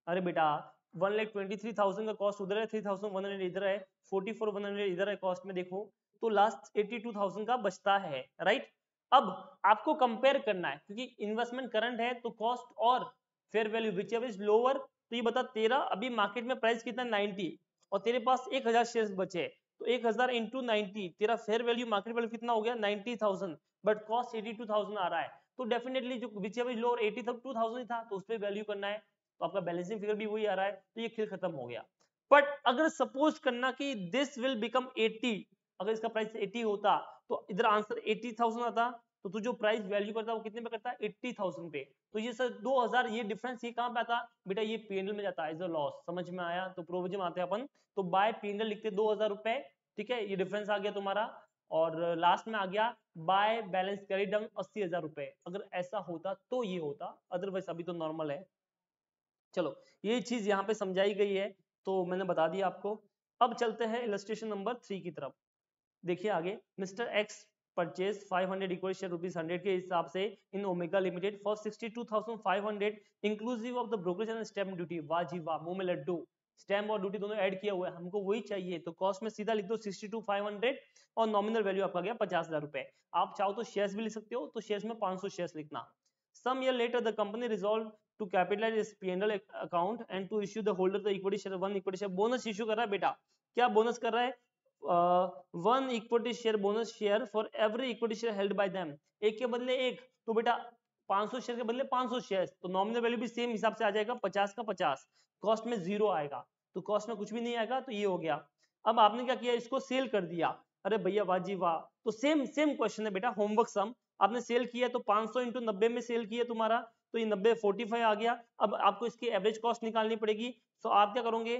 अरे बेटा 1,23,000 का कॉस्ट उधर है, 3,100 इधर है, 44,100 इधर है कॉस्ट में, देखो तो लास्ट 82,000 का बचता है, राइट। अब आपको कंपेयर करना है, क्योंकि इन्वेस्टमेंट करंट है, तो कॉस्ट और fair value whichever is lower. तो ये बता, तेरा अभी मार्केट में प्राइस कितना? 90, और तेरे पास 1000 शेयर्स बचे, तो 1000 इंटू 90, तेरा फेयर वैल्यू मार्केट वैल्यू कितना हो गया? 90,000, बट कॉस्ट 82,000 आ रहा है, तो डेफिनेटली जो विच एवर लोअर 82,000 ही था, तो उस पर वैल्यू करना है, तो आपका बैलेंसिंग फिगर भी वही आ रहा है, तो ये खेल खत्म हो गया। बट अगर सपोज करना कि दिस विल बिकम 80, अगर इसका प्राइस 80 होता, तो इधर आंसर 80,000 आता, तो तू जो प्राइस वैल्यू करता है वो कितने पे करता है? 80,000 पे। तो ये सर 2000, ये डिफरेंस ये कहाँ पे आता? बेटा ये P&L में जाता है एज अ लॉस। समझ में आया? तो प्रोविजन आते हैं अपन, तो बाय P&L लिखते 2,000 रुपए, ठीक है, ये डिफरेंस आ गया तुम्हारा, और लास्ट में आ गया बाय बैलेंस कैरी डाउन 80,000 रुपए। अगर ऐसा होता तो ये होता, अदरवाइज अभी तो नॉर्मल है। चलो ये चीज यहाँ पे समझाई गई है, तो मैंने बता दिया आपको। अब चलते हैं इलस्ट्रेशन नंबर 3 की तरफ। देखिए आगे, mister x purchase 500 equal share ₹100 के हिसाब से in omega limited for 62,500 inclusive of the brokerage and stamp duty. वाह जी वाह, मुंह में लड्डू, स्टैम्प और ड्यूटी दोनों ऐड किया हुआ है, हमको वही चाहिए, तो कॉस्ट में सीधा लिख दो 62,500, और नॉमिनल वैल्यू आपका गया 50,000 रुपए। आप चाहो तो शेयर्स भी लिख सकते हो, तो शेयर्स में 500 शेयर्स लिखना। Some year later the company resolve to capitalise its P&L account and to issue the holder the equity share 1 equity share bonus issue कर रहा है बेटा। क्या बोनस कर रहा है? 1 equity share bonus share for every equity share held by them. एक के बदले एक, तो बेटा 500 शेयर के बदले 500 शेयर, तो नॉमिनल वैल्यू भी सेम हिसाब से आ जाएगा, 50 का 50, कॉस्ट में 0 आएगा, तो कॉस्ट में कुछ भी नहीं आएगा, तो ये हो गया। अब आपने क्या किया? इसको सेल कर दिया, अरे भैया वाह जी वाह। तो सेम सेम क्वेश्चन है बेटा, होमवर्क सम। आपने सेल किया तो 500 इंटू 90 में सेल किया तुम्हारा, तो ये 90 45 आ गया। अब आपको इसकी एवरेज कॉस्ट निकालनी पड़ेगी। तो आप क्या करोगे,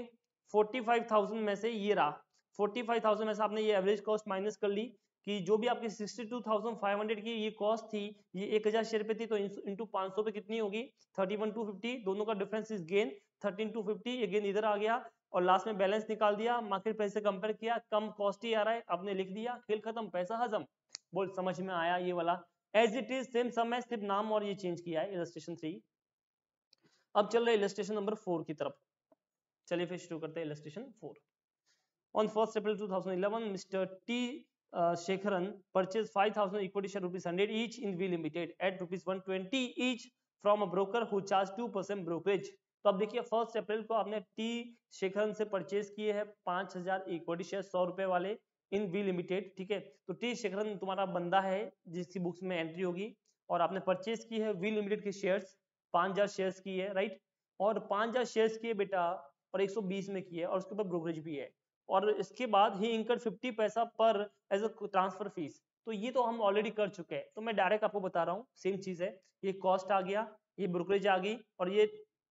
45,000 में से ये रहा, 45,000 में से आपने ये एवरेज कॉस्ट माइनस कर ली कि जो भी आपकी 62,500 की ये कॉस्ट थी, ये 1000 शेयर पे थी, तो इंटू 500 पे कितनी होगी, 31,250। दोनों का डिफरेंस इज गेन 13,250, ये गेन इधर आ गया। और लास्ट में बैलेंस निकाल दिया, मार्केट प्राइस से कंपेयर किया, कम कॉस्ट ही आ रहा है, आपने लिख दिया, खेल खत्म, पैसा हजम। बोल समझ में आया ये वाला? एज इट इज सेम सम है, सिर्फ नाम और ये चेंज किया है, इलस्ट्रेशन 3। अब चल रहे इलस्ट्रेशन नंबर 4 की तरफ। चलिए फिर शुरू करते हैं illustration 4। On 1st April 2011, Mr. T. Shekharan purchased 5,000 equity share ₹100 each in V Limited at ₹120 each from a broker who charged 2% brokerage. तो अब देखिए 1 अप्रैल को आपने टी शेखरन से परचेज किए हैं 5,000 इक्विटी शेयर 100 रुपए वाले इन वी लिमिटेड, ठीक है। तो टी शेखरन तुम्हारा बंदा है जिसकी बुक्स में एंट्री होगी, और आपने परचेज की है वी लिमिटेड के शेयर्स, 5,000 शेयर्स की है, राइट। और 5,000 शेयर्स की है बेटा, और 120 में की है, और उसके ऊपर ब्रोकरेज भी है। और इसके बाद ही इनकम 50 पैसा पर एज अ ट्रांसफर फीस। तो ये तो हम ऑलरेडी कर चुके हैं, तो मैं डायरेक्ट आपको बता रहा हूँ, सेम चीज है। ये कॉस्ट आ गया, ये ब्रोकरेज आ गई, और ये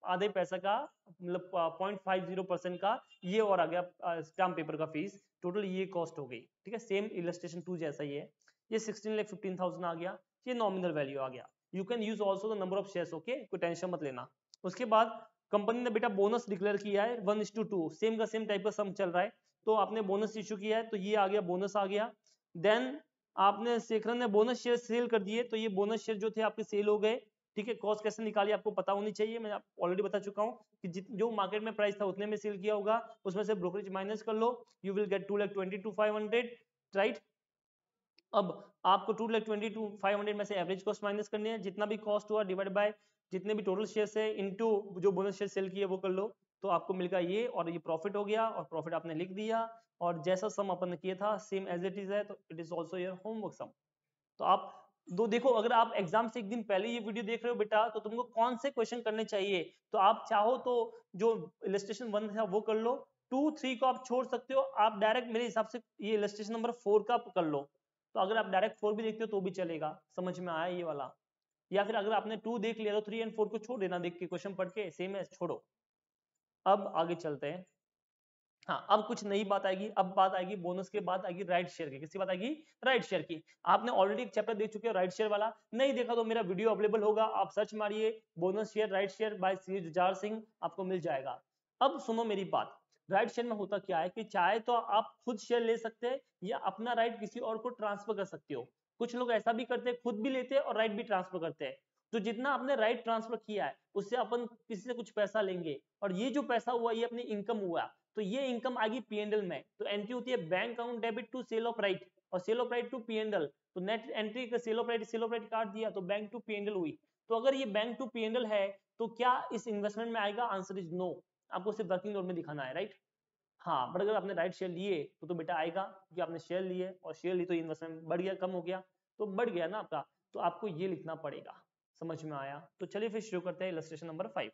आधे पैसा का मतलब 0.50% का ये और आ गया स्टाम्प पेपर का फीस, टोटल ये कॉस्ट हो गई, ठीक है। सेम इलस्ट्रेशन 2 जैसा ही है। ये 16,15,000 आ गया, ये नॉमिनल वैल्यू आ गया। You can use also the number of shares, okay, कोई टेंशन मत लेना। उसके बाद कंपनी ने बेटा बोनस डिक्लेयर किया है 1:2, सेम का सेम टाइप का सम चल रहा है। तो आपने बोनस इशू किया है, तो ये आ गया, बोनस आ गया। देन आपने शेखरन ने बोनस शेयर सेल कर दिए, तो ये बोनस शेयर जो थे आपके सेल हो गए, ठीक है। कॉस्ट कैसे निकाली आपको पता होनी चाहिए, मैं ऑलरेडी बता चुका हूँ कि जो मार्केट में प्राइस था उतने में सेल किया होगा, उसमें से ब्रोकरेज माइनस कर लो, यू विल गेट 2,22,500, राइट। अब आपको 2,22,500 में से एवरेज कॉस्ट माइनस करनी है, जितना भी कॉस्ट हुआ डिवाइड बाय जितने भी टोटल शेयर्स है इनटू जो बोनस शेयर सेल किए वो कर लो, तो आपको मिलेगा ये, और ये प्रॉफिट हो गया, और प्रॉफिट आपने लिख दिया। और जैसा सम अपन ने किया था सेम एज इट इज है, तो it is also your homework sum. तो आप दो देखो, अगर आप एग्जाम से एक दिन पहले ये वीडियो देख रहे हो बेटा, तो तुमको कौन से क्वेश्चन करने चाहिए, तो आप चाहो तो जो इलस्ट्रेशन 1 था वो कर लो, 2 3 को आप छोड़ सकते हो, आप डायरेक्ट मेरे हिसाब से ये इलस्ट्रेशन नंबर 4 का कर लो। तो अगर आप डायरेक्ट 4 भी देखते हो तो भी चलेगा, समझ में आया ये वाला? या फिर अगर आपने 2 देख लिया तो 3 एंड 4 को छोड़ देना, देख के क्वेश्चन पढ़ के, सेम है, छोड़ो। अब आगे चलते हैं। हाँ, अब कुछ नई बात आएगी, अब बात आएगी बोनस के बाद आएगी राइट शेयर की। किसकी बात आएगी? राइट शेयर की। आपने ऑलरेडी एक चैप्टर देख चुके हो राइट शेयर वाला, नहीं देखा तो मेरा वीडियो अवेलेबल होगा, आप सर्च मारिए bonus share right share by C Jujhar Singh, आपको मिल जाएगा। अब सुनो मेरी बात, राइट शेयर में होता क्या है कि चाहे तो आप खुद शेयर ले सकते हैं, या अपना राइट किसी और को ट्रांसफर कर सकते हो। कुछ लोग ऐसा भी करते हैं, खुद भी लेते हैं और राइट भी ट्रांसफर करते हैं। तो जितना आपने राइट ट्रांसफर किया है उससे अपन किसी से कुछ पैसा लेंगे, और ये जो पैसा हुआ ये अपनी इनकम हुआ, तो ये इनकम आएगी पीएनएल में। तो एंट्री होती है bank account debit to sale of right, और sale of right to PNL. तो नेट एंट्री का सेल ऑफ राइट काट दिया, तो बैंक टू पीएनएल हुई। तो अगर ये बैंक टू पीएनएल है तो क्या इस इन्वेस्टमेंट में आएगा? Answer is no. आपको सिर्फ वर्किंग नोट में दिखाना है, राइट। हाँ, बट अगर आपने राइट शेयर लिए तो बेटा आएगा, क्योंकि आपने शेयर लिए, और शेयर ली तो इन्वेस्टमेंट बढ़ गया, कम हो गया, तो बढ़ गया ना आपका। तो आपको ये लिखना पड़ेगा, समझ में आया? तो चलिए फिर शुरू करते हैं illustration number 5।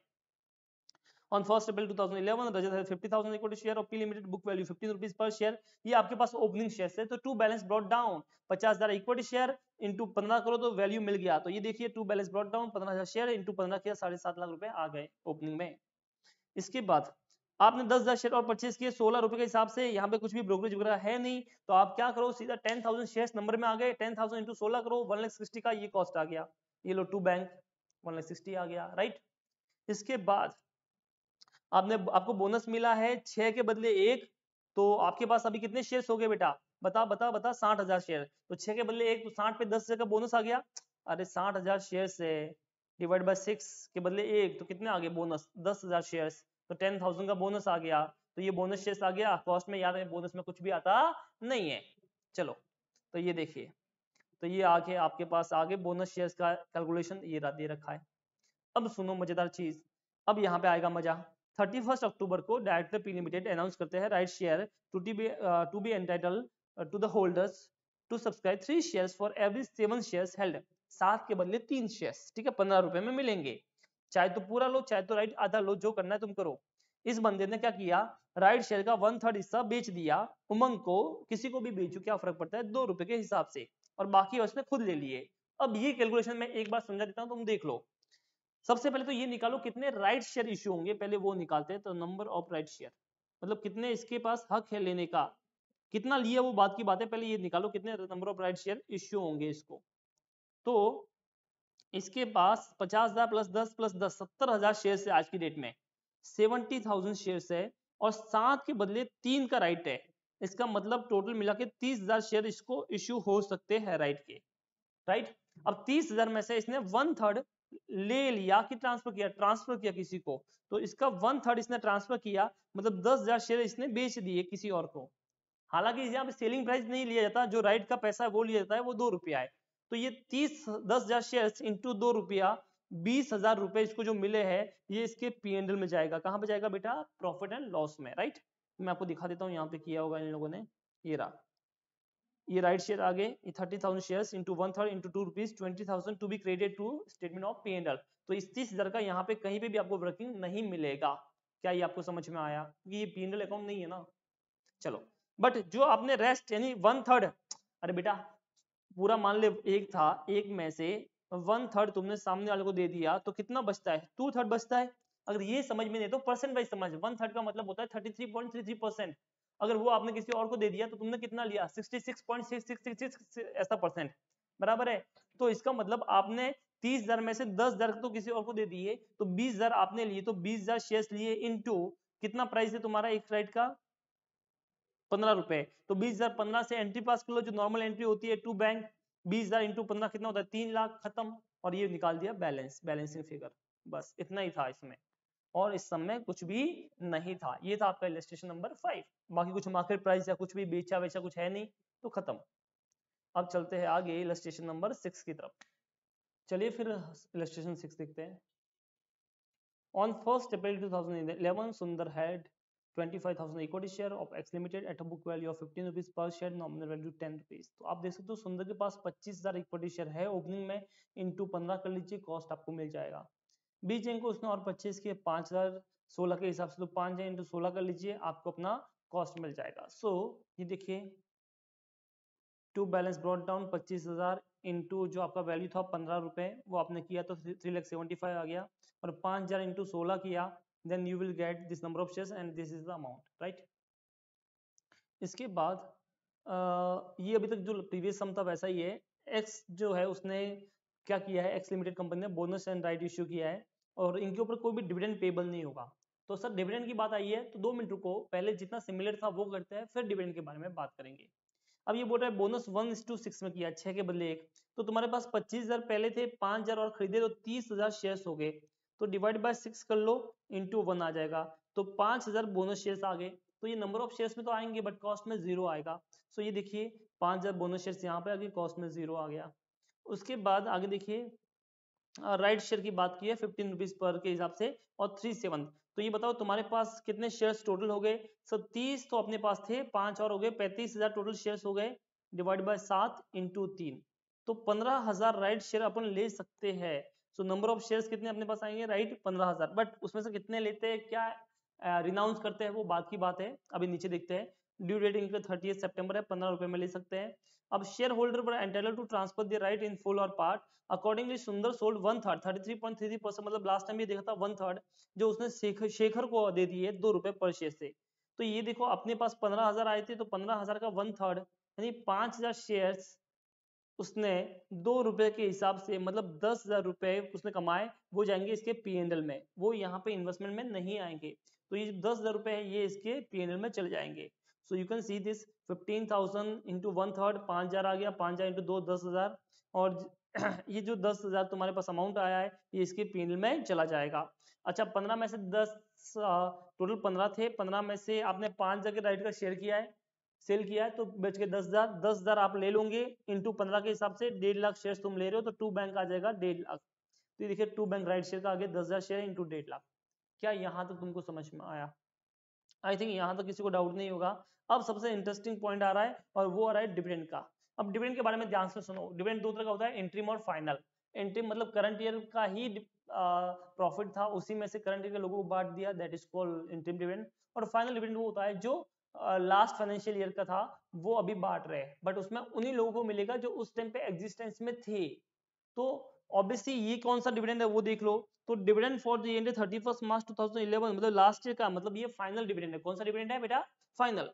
On 1st April 2011, Rajat has 50,000 equity share of P Limited, book value 15 rupees per share। ये आपके पास ओपनिंग शेयर है, तो to balance brought down, 50,000 equity share into 15 करो तो वैल्यू मिल गया। तो ये देखिए to balance brought down 15,000 share into 15 किया, 7.5 लाख रुपए आ गए ओपनिंग में। इसके बाद आपने 10,000 शेयर और परचेज किए 16 रुपए के हिसाब से, यहाँ पे कुछ भी ब्रोकरेज वगैरह है नहीं, तो आप क्या करो, सीधा 10,000 शेयर्स नंबर में आ गए, 10,000 इंटू 16 करो, 1,60,000 का ये कॉस्ट आ गया। ये लो टू बैंक 1,60,000 आ गया, राइट। इसके बाद आपको बोनस मिला है 6 के बदले 1, तो आपके पास अभी कितने शेयर्स हो गए बेटा? बता बता बता, 60,000 शेयर। तो 6 के बदले 1, तो 60 पे 10 का बोनस आ गया। अरे 60,000 शेयर से डिवाइड बाय 6 के बदले 1, तो कितने आ गए बोनस? 10,000 शेयर्स, तो 10,000 का बोनस आ गया। तो ये बोनस शेयर्स आ गया कॉस्ट में, याद है बोनस में कुछ भी आता नहीं है। चलो, तो ये देखिए, तो ये आगे आपके पास आगे बोनस शेयर्स का कैलकुलेशन ये दे रखा है। अब सुनो मजेदार चीज, अब यहाँ पे आएगा मजा। 31 अक्टूबर को डायरेक्टर पी लिमिटेड अनाउंस करते हैं right share to be entitle to the holders to subscribe 3 shares for every 7 shares held. 7 के बदले 3 शेयर्स, ठीक है, 15 रुपए में मिलेंगे। चाहे तो पूरा लो, चाहे तो राइट आधा लो, जो करना है तुम करो। इस बंदे ने क्या किया, राइट शेयर का 1/3 हिस्सा बेच दिया उमंग को, किसी को भी बेचो क्या फर्क पड़ता है, 2 रुपए के हिसाब से, और बाकी उसने खुद ले लिए। अब ये कैलकुलेशन मैं एक बार समझा देता हूं, तुम देख लो। सबसे पहले तो ये निकालो कितने राइट शेयर इश्यू होंगे, पहले वो निकालते हैं। तो नंबर ऑफ राइट शेयर मतलब कितने इसके पास हक है लेने का, कितना लिया वो बात की बात है, पहले ये निकालो कितने number of right share issue होंगे इसको। तो इसके पास 50,000 प्लस 10 प्लस 10 70,000 शेयर है आज की डेट में, 70,000 शेयर है, और 7 के बदले 3 का राइट है। इसका मतलब टोटल मिला के 30,000 शेयर इसको इश्यू हो सकते हैं राइट के, राइट। अब 30,000 में से इसने 1/3 ले लिया कि ट्रांसफर किया किसी को, तो इसका 1/3 इसने ट्रांसफर किया, मतलब 10,000 शेयर इसने बेच दिए किसी और को। हालांकि यहाँ पे सेलिंग प्राइस नहीं लिया जाता, जो राइट का पैसा है वो लिया जाता है, वो 2 रुपया है। तो ये 10,000 शेयर इंटू 2 रुपया, 20,000 रुपए इसको जो मिले हैं, ये इसके P&L में जाएगा। कहाँ पे जाएगा बेटा, प्रॉफिट एंड लॉस में, राइट। मैं आपको दिखा देता हूँ यहाँ पे किया होगा इन लोगों ने, ये रहा, ये राइट शेयर आगे 30,000 shares into 1/3 into 2 rupees 20,000 to be credited to statement of P&L। तो इस 30,000 का यहाँ पे कहीं पे भी आपको वर्किंग नहीं मिलेगा। क्या ये आपको समझ में आया, कि ये P&L अकाउंट नहीं है ना। चलो, बट जो आपने रेस्ट यानी 1/3, अरे बेटा पूरा मान ले एक था, एक में से 1/3 तुमने सामने वाले को दे दिया, तो कितना बचता है, 2/3 बचता है। अगर ये समझ में नहीं तो परसेंट वाइज समझ, 1/3 का मतलब होता है 33.33%। अगर वो आपने किसी और को दे दिया तो तुमने कितना लिया, 66.6666 ऐसा परसेंट, बराबर है। तो इसका मतलब आपने 30,000 में से 10,000 तो किसी और को दे दिए, तो 20,000 आपने लिए, तो 20,000 शेयर्स लिए इनटू कितना प्राइस है तुम्हारा एक राइट का, 15 रुपए। तो 20,000 15 से एंट्री पास कर लो, जो नॉर्मल एंट्री होती है टू बैंक। 20,000 इंटू 15 कितना होता है, 3 लाख, खत्म। और ये निकाल दिया बैलेंस, बैलेंसिंग फिगर, बस इतना ही था इसमें, और इस सब में कुछ भी नहीं था। ये था आपका इलस्ट्रेशन नंबर 5। बाकी कुछ मार्केट प्राइस या कुछ भी बेचा वेचा कुछ है नहीं, तो खत्म। अब चलते हैं आगे इलस्ट्रेशन नंबर 6 की तरफ। चलिए फिर इलस्ट्रेशन 6 देखते हैं। On 1st April 2011, Sundar had 25,000 equity share of X Limited at a book value of 15 rupees per share, nominal value 10 rupees। तो आप देख सकते हो सुंदर के पास 25,000 इक्विटी शेयर है ओपनिंग में, इंटू 15 कर लीजिए, कॉस्ट आपको मिल जाएगा। बीच को उसने और 25 के 5,016 के हिसाब से, तो 5 इंटू 16 कर लीजिए, आपको अपना कॉस्ट मिल जाएगा। सो ये देखिए, to balance brought down 25,000 into जो आपका वैल्यू था 15 रुपए, वो आपने किया तो 3,75,000 आ गया, और 5,000 इंटू 16 किया, then you will get this number of shares and this is the amount, right. इसके बाद ये अभी तक जो प्रीवियस सम था वैसा ही है। एक्स जो है उसने क्या किया है, एक्स लिमिटेड कंपनी ने बोनस एंड राइट इश्यू किया है, और इनके ऊपर कोई भी डिविडेंड पेबल नहीं होगा। तो सर डिविडेंड की बात आई है, तो 2 मिनट रुको, पहले जितना सिमिलर था वो करते हैं, फिर डिविडेंड के बारे में बात करेंगे। अब ये बोल रहा है बोनस 1:6 में किया, 6 के बदले 1, तो तुम्हारे पास 25,000 पहले थे, 5,000 और खरीदे तो 30,000 शेयर्स हो गए, तो डिवाइड बाय 6 कर लो, इंटू 1 आ जाएगा, तो 5,000 बोनस शेयर्स आ गए। तो ये नंबर ऑफ शेयर्स में तो आएंगे बट कॉस्ट में 0 आएगा। सो ये देखिए 5,000 बोनस शेयर्स यहाँ पे आ गए, कॉस्ट में 0 आ गया। उसके बाद आगे देखिए, राइट शेयर की बात की है 15 रुपीज पर के हिसाब से, और 3/7। तो ये बताओ तुम्हारे पास कितने शेयर्स टोटल हो गए, 30 तो अपने पास थे, 5 और हो गए, 35,000 टोटल शेयर्स हो गए, डिवाइड बाय 7 इंटू 3, तो 15,000 राइट शेयर अपन ले सकते हैं। सो नंबर ऑफ शेयर्स कितने अपने पास आएंगे, राइट 15,000, बट उसमें से कितने लेते हैं, क्या रिनाउंस करते हैं, वो बात की बात है। अभी नीचे देखते हैं, ड्यू डेट इनका 30 सितंबर है, 15 रुपए में ले सकते हैं। अब शेयर होल्डर पर entitled to transfer the right in full और पार्ट, अकॉर्डिंगली सुंदर सोल्ड 1/3 33.33%, मतलब लास्ट टाइम ये देखा था 1/3 जो उसने शेखर को दे दी है 2 रुपए पर शेयर से। तो ये देखो अपने पास 15,000 आए थे, तो 15,000 का 1/3 यानी 5,000 शेयर्स उसने 2 रुपए के हिसाब से, मतलब 10,000 रुपए उसने कमाए, वो जाएंगे इसके P&L में, वो यहाँ पे इन्वेस्टमेंट में नहीं आएंगे। तो ये 10,000 रुपए है ये इसके P&L में चले जाएंगे। So you can see this 15,000 into 1/3, 5,000 आ गया, 5,000 इंटू 2 10,000, और ये जो 10,000 तुम्हारे पास अमाउंट आया है ये इसके P&L में चला जाएगा। अच्छा 15 में से 10 टोटल 15 थे, 15 में से आपने 5 जगह राइट का शेयर किया है, सेल किया है, तो बच के 10,000, 10,000 आप ले लोगे इंटू 15 के हिसाब से, 1.5 लाख शेयर तुम ले रहे हो, तो 2 बैंक आ जाएगा 1.5 लाख। तो देखिए 2 बैंक राइट शेयर का आगे 10,000 शेयर इंटू 1.5 लाख। क्या यहाँ तक तुमको समझ में आया? आई थिंक यहाँ तक किसी को डाउट नहीं होगा। अब सबसे इंटरेस्टिंग पॉइंट आ रहा है, और वो आ रहा है डिविडेंड का। अब डिविडेंड के बारे में ध्यान से सुनो, डिविडेंड 2 तरह का होता है, इंटरिम और फाइनल। इंटरिम मतलब करंट ईयर का ही प्रॉफिट था उसी में से करंट ईयर के लोगों को बांट दिया, that is called interim dividend. और फाइनल डिविडेंड वो होता है जो लास्ट फाइनेंशियल ईयर का था वो अभी बांट रहे हैं, बट उसमें उन्हीं लोगों को मिलेगा जो उस टाइम पे एग्जिस्टेंस में थे। तो ऑब्वियसली ये कौन सा डिविडेंड है वो देख लो। तो डिविडेंड फॉर द ईयर 31 मार्च 2011 मतलब लास्ट ईयर का, मतलब ये फाइनल डिविडेंड है। कौन सा डिविडेंड है बेटा? फाइनल।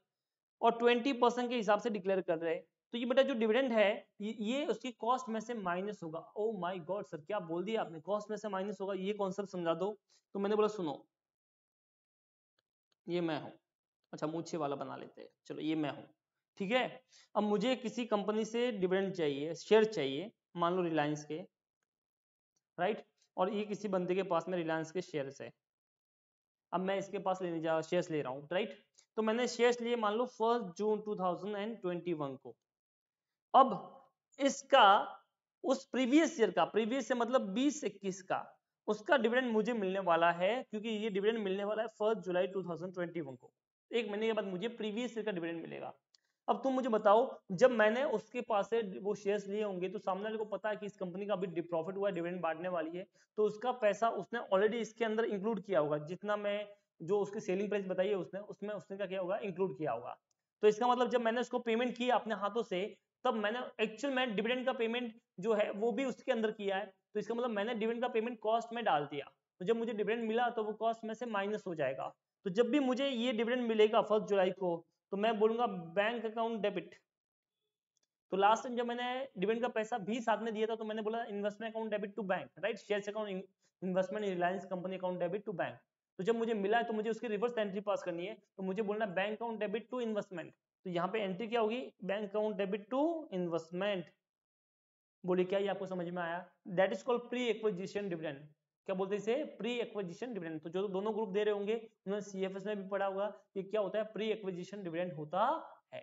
और 20% के हिसाब से डिक्लेयर कर रहे हैं। तो ये बेटा जो डिविडेंड है ये उसकी कॉस्ट में से माइनस होगा। ओ माय गॉड सर, क्या बोल दिया आपने, कॉस्ट में से माइनस होगा, ये कॉन्सेप्ट समझा दो। तो मैंने बोला सुनो, ये मैं हूं, अच्छा मूछे वाला बना लेते हैं, चलो ये मैं हूं, ठीक है। अब मुझे किसी कंपनी से डिविडेंड चाहिए, शेयर चाहिए, मान लो रिलायंस के, राइट। और ये किसी बंदे के पास में रिलायंस के शेयर्स है। अब मैं इसके पास लेने जा शेयर्स ले रहा हूँ, राइट। तो मैंने शेयर्स लिए मान लो 1 जून 2021 को। अब इसका उस प्रीवियस ईयर का, प्रीवियस से मतलब 2021 का, उसका डिविडेंड मुझे मिलने वाला है, क्योंकि ये डिविडेंड मिलने वाला है 1 जुलाई 2021 को। एक महीने के बाद मुझे प्रीवियस ईयर का डिविडेंड मिलेगा। अब तुम मुझे बताओ, जब मैंने उसके पास से वो शेयर्स लिए होंगे तो सामने वाले को पता है कि इस कंपनी का अभी प्रॉफिट हुआ है, डिविडेंड बांटने वाली है, तो उसका पैसा उसने ऑलरेडी इसके अंदर इंक्लूड किया होगा। जितना मैं जो उसकी सेलिंग प्राइस बताई है उसने उसमें उसने क्या किया होगा, इंक्लूड किया होगा। तो इसका मतलब जब मैंने उसको पेमेंट किया अपने हाथों से, तब मैंने एक्चुअल में डिविडेंड का पेमेंट जो है वो भी उसके अंदर किया है। तो इसका मतलब मैंने डिविडेंड का पेमेंट कॉस्ट में डाल दिया। तो जब मुझे डिविडेंड मिला तो वो कॉस्ट में से माइनस हो जाएगा। तो जब भी मुझे ये डिविडेंड मिलेगा 1 जुलाई को, तो मैं बोलूंगा बैंक अकाउंट डेबिट। तो लास्ट टाइम जब मैंने डिविडेंड का पैसा भी साथ में दिया था तो मैंने बोला investment account debit to bank, right, shares account investment in Reliance company account debit to bank. तो जब मुझे मिला है तो मुझे उसकी रिवर्स एंट्री पास करनी है, तो मुझे बोलना bank account debit to investment. तो यहाँ पे एंट्री क्या होगी, bank account debit to investment. बोलिए क्या ये आपको समझ में आया? That is called pre acquisition dividend. क्या बोलते हैं इसे? Pre acquisition dividend. तो जो दोनों ग्रुप दे रहे होंगे उन्होंने सीएफएस में भी पढ़ा होगा कि क्या होता है, प्री एक्विजिशन डिविडेंड होता है।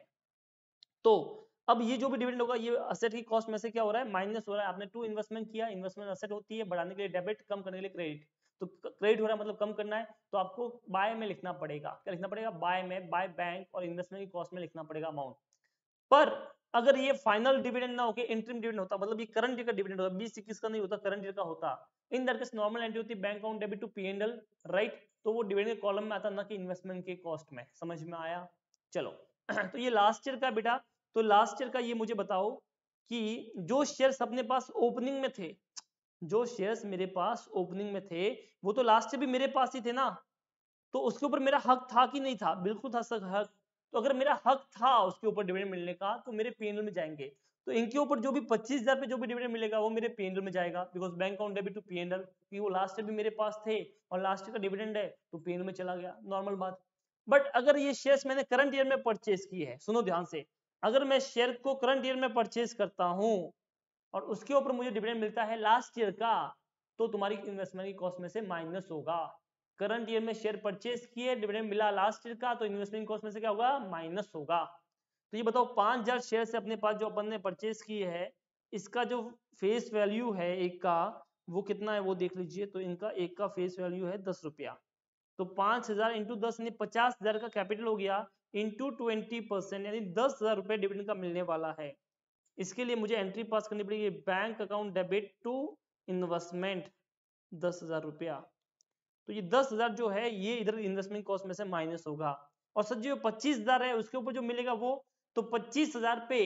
तो अब ये जो भी डिविडेंड होगा ये असेट की कॉस्ट में से क्या हो रहा है, माइनस हो रहा है। आपने टू इन्वेस्टमेंट किया, इन्वेस्टमेंट असेट होती है, बढ़ाने के लिए डेबिट, कम करने के लिए क्रेडिट। तो क्रेडिट हो रहा है मतलब कम करना है, तो आपको बाय में लिखना पड़ेगा। क्या लिखना पड़ेगा? बाय में, बाय बैंक और इन्वेस्टमेंट की कॉस्ट में लिखना पड़ेगा अमाउंट। पर अगर ये फाइनल डिविडेंड ना होके इंटरिम डिविडेंड होता, मतलब ये करंट ईयर का डिविडेंड होता, 2021 का नहीं होता, करंट ईयर का होता, in that case normal entry होती bank account debit to PNL, right. तो वो डिविडेंड के कॉलम में आता, ना कि इन्वेस्टमेंट के कॉस्ट में। समझ में आया? चलो तो ये लास्ट ईयर का बेटा। तो लास्ट ईयर का ये मुझे बताओ कि जो शेयर्स अपने पास ओपनिंग में थे, जो शेयर्स मेरे पास ओपनिंग में थे वो तो लास्ट ईयर भी मेरे पास ही थे ना। तो उसके ऊपर मेरा हक था कि नहीं था? बिल्कुल था सर हक। तो अगर मेरा हक था उसके ऊपर डिविडेंड मिलने का तो मेरे पीएनएल में जाएंगे। तो इनके ऊपर जो भी 25,000 पे जो भी डिविडेंड मिलेगा वो मेरे पीएनएल में जाएगा, because bank account debit to PNL, क्योंकि वो लास्ट ईयर भी मेरे पास थे और लास्ट ईयर का डिविडेंड है तो पीएनएल में चला गया, नॉर्मल बात। बट अगर ये शेयर्स मैंने करंट ईयर में परचेज किए है, सुनो ध्यान से, अगर मैं शेयर को करंट ईयर में परचेज करता हूं और उसके ऊपर मुझे डिविडेंड मिलता है लास्ट ईयर का, तो तुम्हारी इन्वेस्टमेंट की कॉस्ट में से माइनस होगा। करंट ईयर में शेयर परचेज किए, डिविडेंड मिला लास्ट ईयर का, तो इन्वेस्टमेंट कॉस्ट में से क्या होगा, माइनस होगा। तो ये बताओ 5,000 शेयर से अपने पास जो अपन ने परचेज किए है, इसका जो फेस वैल्यू है एक का, वो कितना है वो देख लीजिए। तो इनका एक का फेस वैल्यू है 10 रुपया। तो 5,000 इंटू 10 यानी 50,000 का कैपिटल हो गया, इंटू 20% यानी 10,000 रुपए डिविडेंड का मिलने वाला है। इसके लिए मुझे एंट्री पास करनी पड़ेगी, bank account debit to investment 10,000 रुपया। तो ये 10,000 जो है ये इधर इन्वेस्टमेंट कॉस्ट में से माइनस होगा। और सर जो 25,000 है उसके ऊपर जो मिलेगा वो, तो 25,000 पे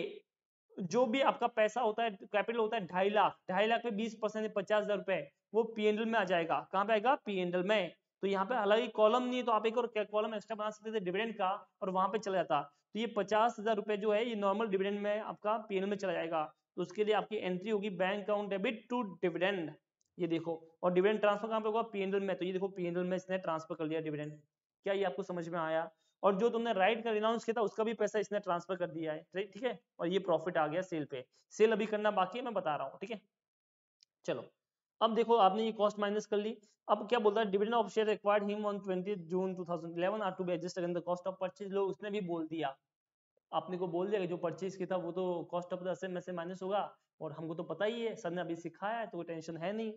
जो भी आपका पैसा होता है, कैपिटल होता है 2.5 लाख, 2.5 लाख पे 20% 50,000 रुपए, वो पीएनएल में आ जाएगा। कहाँ पे आएगा? पीएनएल में। तो यहाँ पे हालांकि कॉलम नहीं है तो आप एक और कॉलम एक्स्ट्रा बना सकते थे डिविडेंड का, और वहां पे चला जाता। तो ये 50,000 रुपए जो है ये नॉर्मल डिविडेंड में आपका पीएनएल में चला जाएगा। तो उसके लिए आपकी एंट्री होगी bank account debit to dividend, ये देखो। और डिविडेंड ट्रांसफर कहाँ पे होगा? पीएनएल में। तो ये देखो पीएनएल में इसने ट्रांसफर कर लिया डिविडेंड। क्या ये आपको समझ में आया? और जो तुमने राइट का रिनाउंस किया था उसका भी पैसा इसने ट्रांसफर कर दिया है, ठीक है। और ये प्रॉफिट आ गया सेल पे। सेल अभी करना बाकी है, मैं बता रहा हूँ, ठीक है। चलो अब देखो आपने ये कॉस्ट माइनस कर ली। अब क्या बोलता है, dividend of share acquired him on 20 June 2011 are to be adjusted in the cost of purchase. लो उसने भी बोल दिया, आपने को बोल दिया कि जो परचेज किया था वो तो कॉस्ट ऑफ द असेट में से माइनस होगा, और हमको तो पता ही है, सर ने अभी सिखाया है तो कोई टेंशन है नहीं।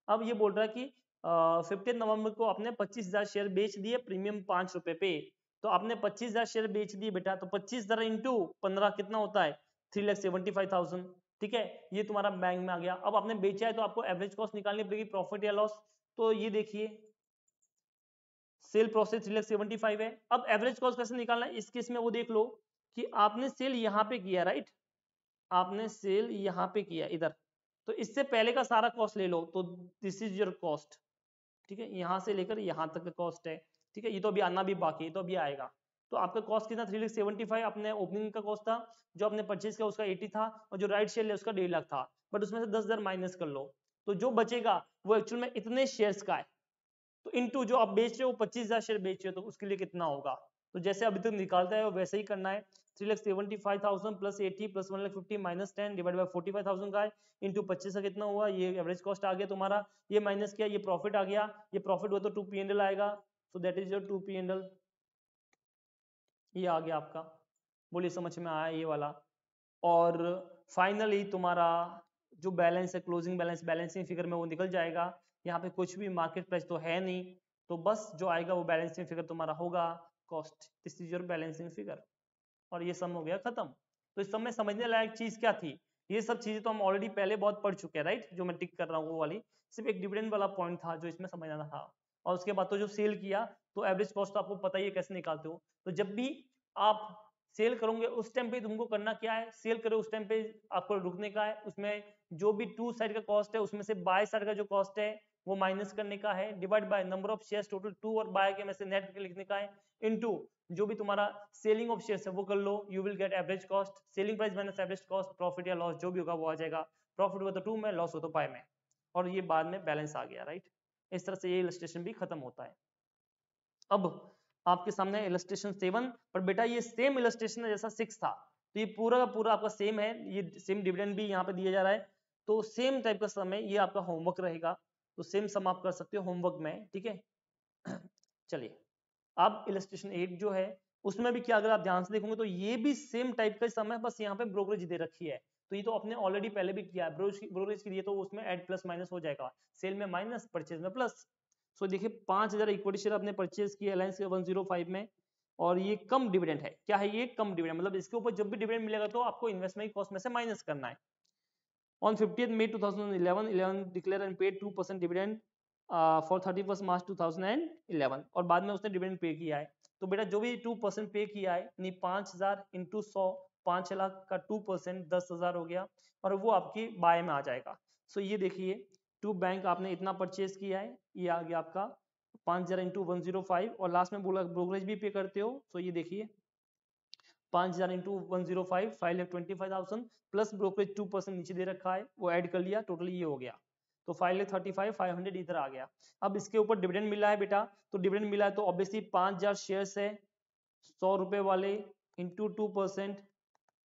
अब ये बोल रहा है कि 15 नवंबर को आपने 25,000 शेयर बेच दिए प्रीमियम 5 रुपए पे। तो आपने 25,000 शेयर बेच दिए बेटा, तो 25,000 इंटू 15 कितना होता है? 3,75,000। ठीक है, ये तुम्हारा बैंक में आ गया। अब आपने बेचा है तो आपको एवरेज कॉस्ट निकालनी पड़ेगी, प्रॉफिट या लॉस। तो ये देखिए सेल प्रोसेस 3,75,000 है। अब एवरेज कॉस्ट कैसे निकालना है इस केस में, वो देख लो कि आपने सेल यहाँ पे किया, राइट, आपने सेल यहाँ पे किया इधर, तो इससे पहले का सारा कॉस्ट ले लो, तो दिस इज योर कॉस्ट। ठीक है, यहाँ से लेकर यहाँ तक का कॉस्ट है। ठीक है, ये तो अभी आना भी बाकी है, तो अभी आएगा। तो आपका कॉस्ट कितना 3,75,000 अपने ओपनिंग का कॉस्ट था, जो आपने परचेज किया उसका 80 था, और जो राइट शेयर है उसका 1.5 लाख था, बट उसमें से 10,000 माइनस कर लो, तो जो बचेगा वो एक्चुअल में इतने शेयर्स का है। तो इनटू जो आप बेच रहे हो 25,000 शेयर बेच रहे हो, तो उसके लिए कितना होगा, तो जैसे अभी तक निकालता है वैसे ही करना है। 3,75,000 plus 80 plus 1,50 minus 10 divide by 45,000 का है, इंटू 25 का कितना हुआ, ये एवरेज कॉस्ट आ गया तुम्हारा, ये माइनस किया, ये प्रॉफिट आ गया, ये प्रॉफिट हुआ तो 2 P&L आएगा, so that is your 2 P&L। ये आ गया आपका, बोलिए समझ में आया ये वाला। और फाइनली तुम्हारा जो बैलेंस है, क्लोजिंग बैलेंस, बैलेंसिंग फिगर में वो निकल जाएगा। यहाँ पे कुछ भी मार्केट प्राइस तो है नहीं, तो बस जो आएगा वो बैलेंसिंग फिगर तुम्हारा होगा cost, this is your balancing figure. और ये सम हो गया खत्म। तो इस सम में समझने लायक चीज क्या थी, ये सब चीजें तो हम ऑलरेडी पहले बहुत पढ़ चुके हैं, राइट, जो मैं टिक कर रहा हूँ वो वाली, सिर्फ एक डिविडेंड वाला पॉइंट था जो इसमें समझना था। और उसके बाद तो जो सेल किया, तो एवरेज कॉस्ट तो आपको पता ही है कैसे निकालते हो। तो जब भी आप सेल करोगे उस टाइम पे तुमको करना क्या है, सेल करो उस टाइम पे आपको रुकने का है, उसमें जो भी टू साइड का कॉस्ट है उसमें से बाय साइड का जो कॉस्ट है वो माइनस करने का है, divide by number of shares total two और बाय के में से नेट करके लिखने का है, इनटू जो भी तुम्हारा सेलिंग ऑफ शेयर्स है वो कर लो, you will get average cost, selling price minus average cost, profit या लॉस जो भी होगा वो आ जाएगा, प्रॉफिट हुआ तो 2 में, लॉस हो तो बाय में, और ये बाद में बैलेंस आ गया, राइट। इस तरह से ये इलस्ट्रेशन भी खत्म होता है। अब आपके सामने इलस्ट्रेशन 7, पर बेटा ये सेम इलस्ट्रेशन है जैसा 6 था, तो ये पूरा का पूरा आपका सेम है, ये सेम डिविडेंड भी यहाँ पे दिया जा रहा है, तो सेम टाइप का सम है, ये आपका होमवर्क रहेगा, तो सेम सम आप कर सकते हो होमवर्क में, ठीक है। चलिए, अब इलस्ट्रेशन 8 जो है उसमें भी क्या, अगर आप ध्यान से देखोगे तो ये भी सेम टाइप का सम है, बस यहाँ पे ब्रोकरेज दे रखी है, तो ये तो अपने ऑलरेडी पहले भी किया है, ब्रोकरेज के लिए तो उसमें ऐड प्लस माइनस हो जाएगा, सेल में माइनस, परचेज में प्लस। सो देखिए 5,000 इक्विटी शेयर आपने परचेज किया अलायंस के 105 में, और ये कम डिविडेंड है, क्या है ये, कम डिविडेंड, मतलब इसके ऊपर जब भी डिविडेंड मिलेगा तो आपको इन्वेस्टमेंट कॉस्ट में से माइनस करना है। On 50th May 2011, 11 declared and paid 2% dividend for 31st March 2011, और बाद में उसने डिविडेंड पे किया है। तो बेटा जो भी 2% पे किया है, यानी 5,000 इंटू 100, 5 लाख का 2% 10,000 हो गया, और वो आपकी बाय में आ जाएगा। सो ये देखिए टू बैंक आपने इतना परचेज किया है, ये आ गया आपका 5,000 इंटू 105, और लास्ट में बोला ब्रोकरेज भी पे करते हो, सो ये देखिए 5,000 इंटू 105, 5,25,000 प्लस ब्रोकरेज 2% नीचे दे रखा है वो ऐड कर लिया, टोटल ये हो गया, तो 5,35,000 500 इधर आ गया। अब इसके ऊपर डिविडेंड मिला है बेटा, तो डिविडेंड मिला है तो ऑब्वियसली 5,000 शेयर्स है 100 रुपए वाले इंटू 2%,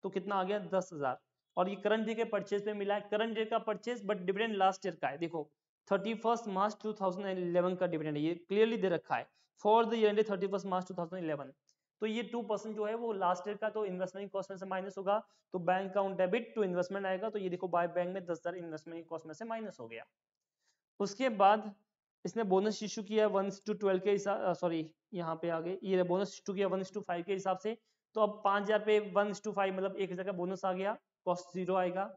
तो कितना आ गया 10,000, और ये करंट डे के परचेज पे मिला है, करंट डे का purchase but dividend last year का है, देखो 31st मार्च 2011 का डिविडेंड है, ये क्लियरली दे रखा है फॉर द ईयर 31st मार्च 2011। तो ये 2% जो है वो लास्ट ईयर का तो इन्वेस्टमेंट कॉस्ट में से माइनस होगा, तो bank account debit to investment आएगा, तो ये देखो बाय बैंक में 10,000 इन्वेस्टमेंट कॉस्ट में से माइनस हो गया। उसके बाद इसने बोनस इशू किया 1:12 के हिसाब, सॉरी यहाँ पे आ गए, ये बोनस इशू किया 1:5 के हिसाब से, तो अब 5,000 पे 1:5 मतलब 1,000 का बोनस आ गया, कॉस्ट 0 आएगा।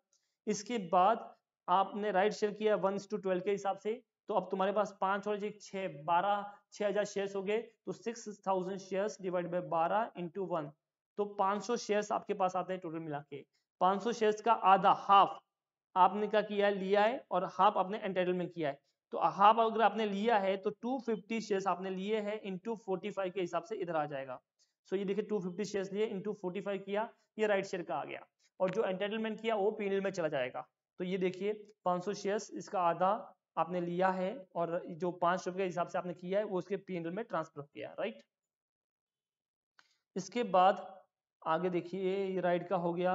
इसके बाद आपने राइट शेयर किया 1:12 के हिसाब से, तो अब तुम्हारे पास 5 और 6 12 6,000 शेयर्स हो गए, तो 6,000 शेयर्स डिवाइड बाय 12 इंटू 1, तो 500 शेयर्स आपके पास आते हैं टोटल मिला के। 500 शेयर्स का आधा हाफ आपने क्या किया है, लिया है, और हाफ आपने एंटाइटलमेंट किया है, तो हाफ अगर आपने लिया है तो 250 शेयर्स आपने लिए हैं इंटू 45 के हिसाब से इधर आ जाएगा। सो ये देखिए 250 शेयर्स लिए इंटू 45 किया, ये राइट शेयर का आ गया, और जो एंटाइटलमेंट किया वो पीएनएल में चला जाएगा। तो ये देखिए 500 शेयर्स इसका आधा आपने लिया है, और जो 5 रुपए के हिसाब से आपने किया है वो उसके पीएनएल में ट्रांसफर किया है, राइट। इसके बाद आगे देखिए ये राइट का हो गया,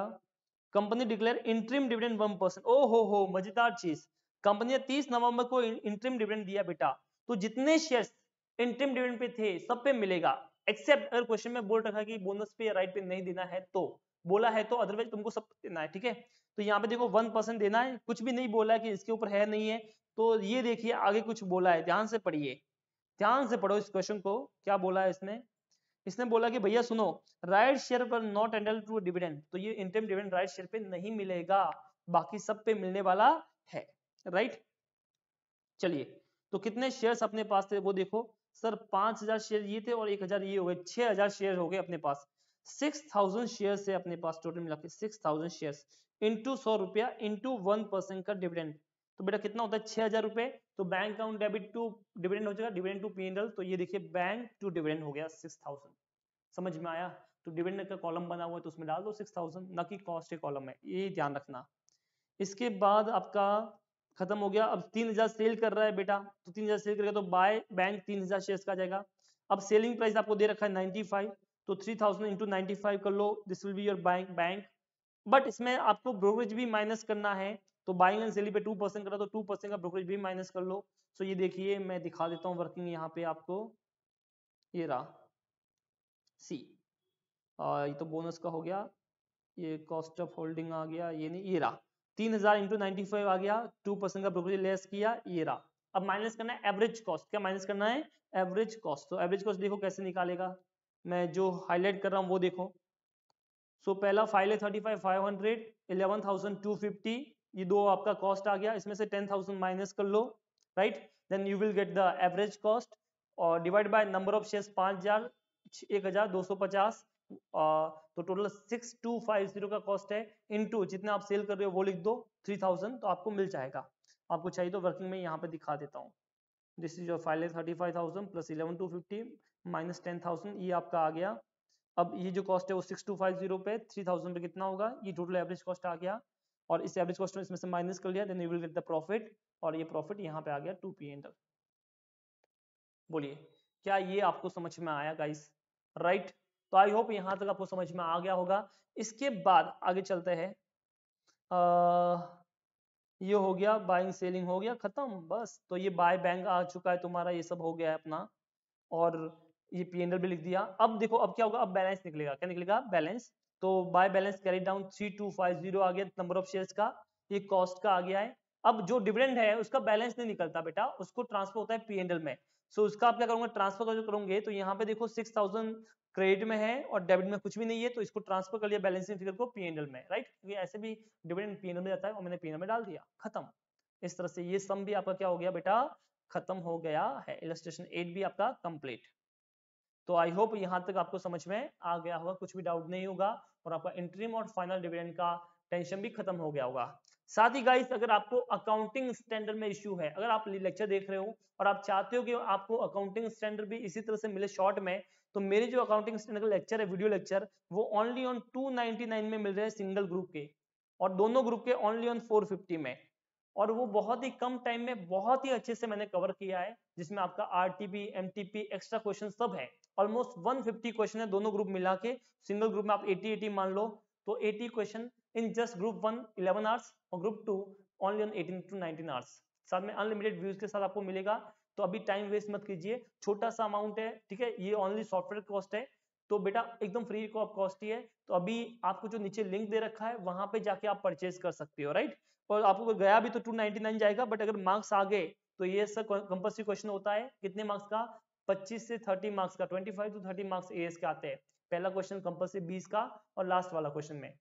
कंपनी डिक्लेयर इंटरिम डिविडेंड 1%, ओ हो मजेदार चीज, कंपनी ने 30 नवंबर को इंटरिम डिविडेंड दिया बेटा, तो जितने शेयर्स इंटरिम डिविडेंड पे थे सब पे मिलेगा, एक्सेप्ट अगर क्वेश्चन में बोल रखा कि बोनस पे या राइट पे नहीं देना है, तो बोला है तो अदरवाइज तुमको सब देना है, ठीक है। तो यहाँ पे देखो 1% देना है, कुछ भी नहीं बोला है कि इसके ऊपर है नहीं है, तो ये देखिए आगे कुछ बोला है, ध्यान से पढ़िए, ध्यान से पढ़ो इस क्वेश्चन को, क्या बोला है इसने, इसने बोला कि भैया सुनो, राइट शेयर पर नॉट एंटाइटल्ड टू डिविडेंड, तो ये इंटरिम डिविडेंड राइट शेयर पे नहीं मिलेगा, बाकी सब पे मिलने वाला है, राइट। चलिए, तो कितने शेयर्स अपने पास थे वो देखो सर, 5000 शेयर ये थे और 1000 ये हो गए, 6000 शेयर हो गए अपने पास। 6000 शेयर से अपने पास टोटल मिला के 6000 शेयर्स इंटू 100 रुपया इंटू 1% का डिविडेंड, तो बेटा कितना होता है 6000 रुपए। तो bank account debit to dividend हो जाएगा, डिविडेंड टू पी&ल, तो ये देखिए बैंक टू डिविडेंड हो गया 6000। समझ में आया? तो डिविडेंड का कॉलम बना हुआ है तो उसमें डाल दो 6000, ना कि कॉस्ट के कॉलम में, ये ध्यान रखना। इसके बाद आपका खत्म हो गया। अब 3000 सेल कर रहा है बेटा, तो 3000 सेल करेगा तो बाय बैंक 3000 शेयर्स का जाएगा। अब सेलिंग प्राइस आपको दे रखा है 95, तो 3000 इंटू 95 कर लो, this will be your bank. But इसमें आपको ब्रोकरेज भी माइनस करना है, तो बाइंग एंड सेलिंग पे 2% करा तो 2% का ब्रोकरेज भी माइनस कर लो। सो ये देखिए मैं दिखा देता हूँ वर्किंग यहाँ पे आपको, ये रहा सी, ये तो बोनस का हो गया, ये कॉस्ट ऑफ होल्डिंग आ गया, ये नहीं, ये रहा 3000 इंटू 95 आ गया, 2% का ब्रोकरेज लेस किया, ये रहा। अब माइनस करना है एवरेज कॉस्ट, क्या माइनस करना है एवरेज कॉस्ट। तो एवरेज कॉस्ट देखो कैसे निकालेगा, मैं जो हाईलाइट कर रहा हूँ वो देखो। सो पहला फाइल है 35,500, 11,250, ये दो आपका कॉस्ट आ गया, इसमें से 10,000 माइनस कर लो, right. Then you will get the average cost और divide by number of shares 5000, 1250, तो टोटल 6250 का कॉस्ट है, इनटू जितना आप सेल कर रहे हो वो लिख दो 3000, तो आपको मिल जाएगा। आपको चाहिए तो वर्किंग में यहाँ पे दिखा देता हूँ। दिस इज योर फाइल है 35,000 प्लस 11,250 माइनस 10,000, ये आपका आ गया। अब ये जो कॉस्ट है वो 6250 पे 3000 पे कितना होगा, ये टोटल एवरेज कॉस्ट आ गया, और इस एवरेज कॉस्ट में इसमें से माइनस कर लिया, then you will get the profit, और ये प्रॉफिट यहाँ पे आ गया 2 P&L। बोलिए क्या ये आपको समझ में आया गाइस, राइट। तो आई होप यहाँ तक आपको समझ में आ गया होगा। इसके बाद आगे चलते हैं, ये हो गया बाइंग सेलिंग हो गया खत्म बस। तो ये बाय बैंक आ चुका है तुम्हारा, ये सब हो गया है अपना, और ये P&L भी लिख दिया। अब देखो अब क्या होगा, अब बैलेंस निकलेगा, क्या निकलेगा बैलेंस। तो बाय बैलेंस कैरी डाउन 3250 आ गया नंबर ऑफ शेयर्स का, ये कॉस्ट का आ गया है। अब जो डिविडेंड है उसका बैलेंस नहीं निकलता बेटा, उसको ट्रांसफर होता है P&L में। सो उसका आप क्या करोगे, ट्रांसफर जो करोगे तो यहाँ पे देखो 6000 क्रेडिट में है और डेबिट में कुछ भी नहीं है, तो इसको ट्रांसफर कर लिया बैलेंसिंग फिगर को P&L में, राइट, क्योंकि ऐसे भी डिविडेंड P&L में जाता है और मैंने P&L में डाल दिया, खत्म। इस तरह से ये सम भी आपका क्या हो गया बेटा, खत्म हो गया है। इलस्ट्रेशन 8 भी आपका कंप्लीट। तो आई होप यहाँ तक आपको समझ में आ गया होगा, कुछ भी डाउट नहीं होगा, और आपका इंटरिम और फाइनल डिविडेंड का टेंशन भी खत्म हो गया होगा। साथ ही गाइस अगर आपको अकाउंटिंग स्टैंडर्ड में इश्यू है, अगर आप लेक्चर देख रहे हो और आप चाहते हो कि आपको अकाउंटिंग स्टैंडर्ड भी इसी तरह से मिले शॉर्ट में, तो मेरे जो अकाउंटिंग स्टैंडर्ड का लेक्चर है, वीडियो लेक्चर, वो ओनली ऑन 299 में मिल रहे हैं सिंगल ग्रुप के, और दोनों ग्रुप के ओनली ऑन 450 में, और वो बहुत ही कम टाइम में बहुत ही अच्छे से मैंने कवर किया है, जिसमें आपका आरटीपी, एमटीपी, एक्स्ट्रा क्वेश्चन सब है। ऑलमोस्ट 150 क्वेश्चन है दोनों ग्रुप मिला के, सिंगल ग्रुप में आप 80 मान लो, तो 80 question in just group 1 11 hours और group 2 only on 18 to 19 hours, साथ में अनलिमिटेड व्यूज के साथ आपको मिलेगा। तो अभी टाइम वेस्ट मत कीजिए, छोटा सा अमाउंट है, ठीक है, ये ओनली सॉफ्टवेयर कॉस्ट है, तो बेटा एकदम फ्री कॉस्ट ही है। तो अभी आपको जो नीचे लिंक दे रखा है वहां पे जाके आप परचेज कर सकते हो, राइट। और आपको गया भी तो 299 जाएगा, बट अगर मार्क्स आ गए तो ये सब कंपल्सरी क्वेश्चन होता है, कितने मार्क्स का, 25 से 30 मार्क्स का, 25 to 30 मार्क्स एएस के आते हैं। पहला क्वेश्चन कंपल्सरी 20 का, और लास्ट वाला क्वेश्चन में,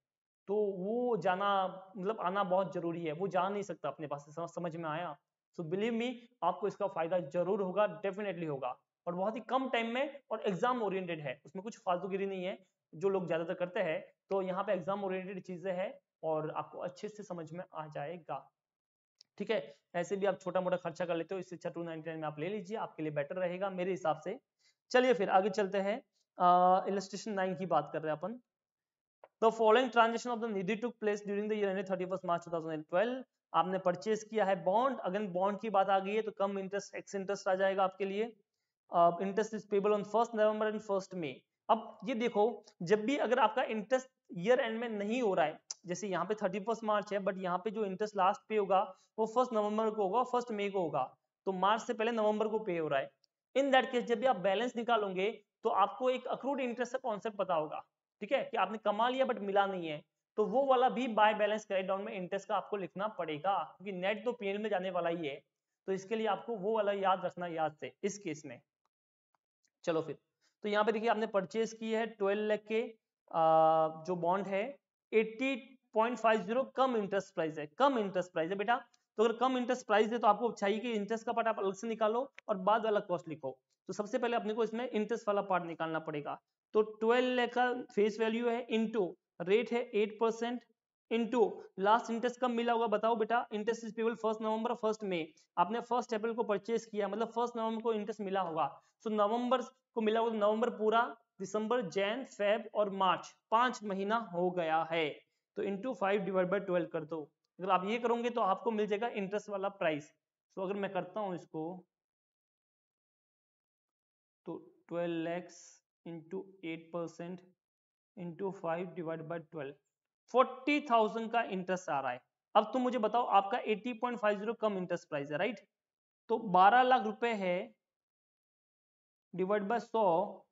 तो वो जाना मतलब आना बहुत जरूरी है, वो जा नहीं सकता अपने पास से, समझ में आया। सो बिलीव मी आपको इसका फायदा जरूर होगा, डेफिनेटली होगा, और बहुत ही कम टाइम में, और एग्जाम ओरिएंटेड है, उसमें कुछ फालतूगिरी नहीं है जो लोग ज्यादातर करते हैं। तो यहाँ पे एग्जाम ओरिएंटेड चीजें हैं और आपको अच्छे से समझ में आ जाएगा, ठीक है। ऐसे भी आप छोटा मोटा खर्चा कर लेते हो, इससे अच्छा 299 में आप ले लीजिए, आपके लिए बेटर रहेगा मेरे हिसाब से। चलिए फिर आगे चलते हैं, इलस्ट्रेशन 9 की बात कर रहे हैं अपन। The following transaction of the Nidhi took place during the year ended 31st March 2012। आपने परचेज किया है बॉन्ड, अगर बॉन्ड की बात आ गई है तो कम इंटरेस्ट एक्स इंटरेस्ट आ जाएगा आपके लिए। Interest is payable on 1st November and 1st May। अब ये देखो, जब भी अगर आपका इंटरेस्ट ईयर एंड में नहीं हो रहा है, जैसे यहाँ पे 31st मार्च है, बट यहाँ पे जो इंटरेस्ट लास्ट पे होगा वो 1st नवंबर को होगा, 1st May को होगा, तो मार्च से पहले नवंबर को पे हो रहा है। इन दैट केस जब भी आप बैलेंस निकालोगे तो आपको एक अक्रूड इंटरेस्ट का कॉन्सेप्ट पता होगा, ठीक है, कि आपने कमा लिया बट मिला नहीं है, तो वो वाला भी बाय बैलेंस क्रेडिट डाउन में इंटरेस्ट का आपको लिखना पड़ेगा, क्योंकि नेट तो P&L में जाने वाला ही है, तो इसके लिए आपको वो वाला याद रखना, याद से इस केस में। चलो फिर, तो यहाँ पे देखिए आपने परचेज की है 12 लाख के जो बॉन्ड है, 0.50 कम इंटरेस्ट प्राइस है, कम इंटरेस्ट प्राइस है बेटा। तो अगर कम इंटरेस्ट प्राइस है तो आपको चाहिए कि इंटरेस्ट का पार्ट आप अलग से निकालो और बाद वाला कॉस्ट लिखो। तो सबसे पहले अपने को इसमें इंटरेस्ट वाला पार्ट निकालना पड़ेगा। तो 12 लाख का फेस वैल्यू है, इनटू रेट है 8%, इनटू लास्ट इंटरेस्ट कब मिला होगा बताओ बेटा। इंटरेस्ट इज पेबल 1 नवंबर 1 मई, आपने 1 अप्रैल को परचेस किया, मतलब 1 नवंबर को इंटरेस्ट मिला होगा। सो नवंबर को मिला होगा, नवंबर पूरा, दिसंबर, जैन, फेब और मार्च 5 महीना हो गया है। तो इंटू 5 डिवाइड बाई 12 कर दो। अगर आप ये करोगे तो आपको मिल जाएगा इंटरेस्ट वाला प्राइस। तो अगर मैं करता हूं इसको, तो 12 lakhs into 8% into 5 divide by 12, 40,000 का इंटरेस्ट आ रहा है। अब तुम मुझे बताओ, आपका 80.50 कम इंटरेस्ट प्राइस है, राइट। तो 12 लाख रुपए है डिवाइड बाय 100,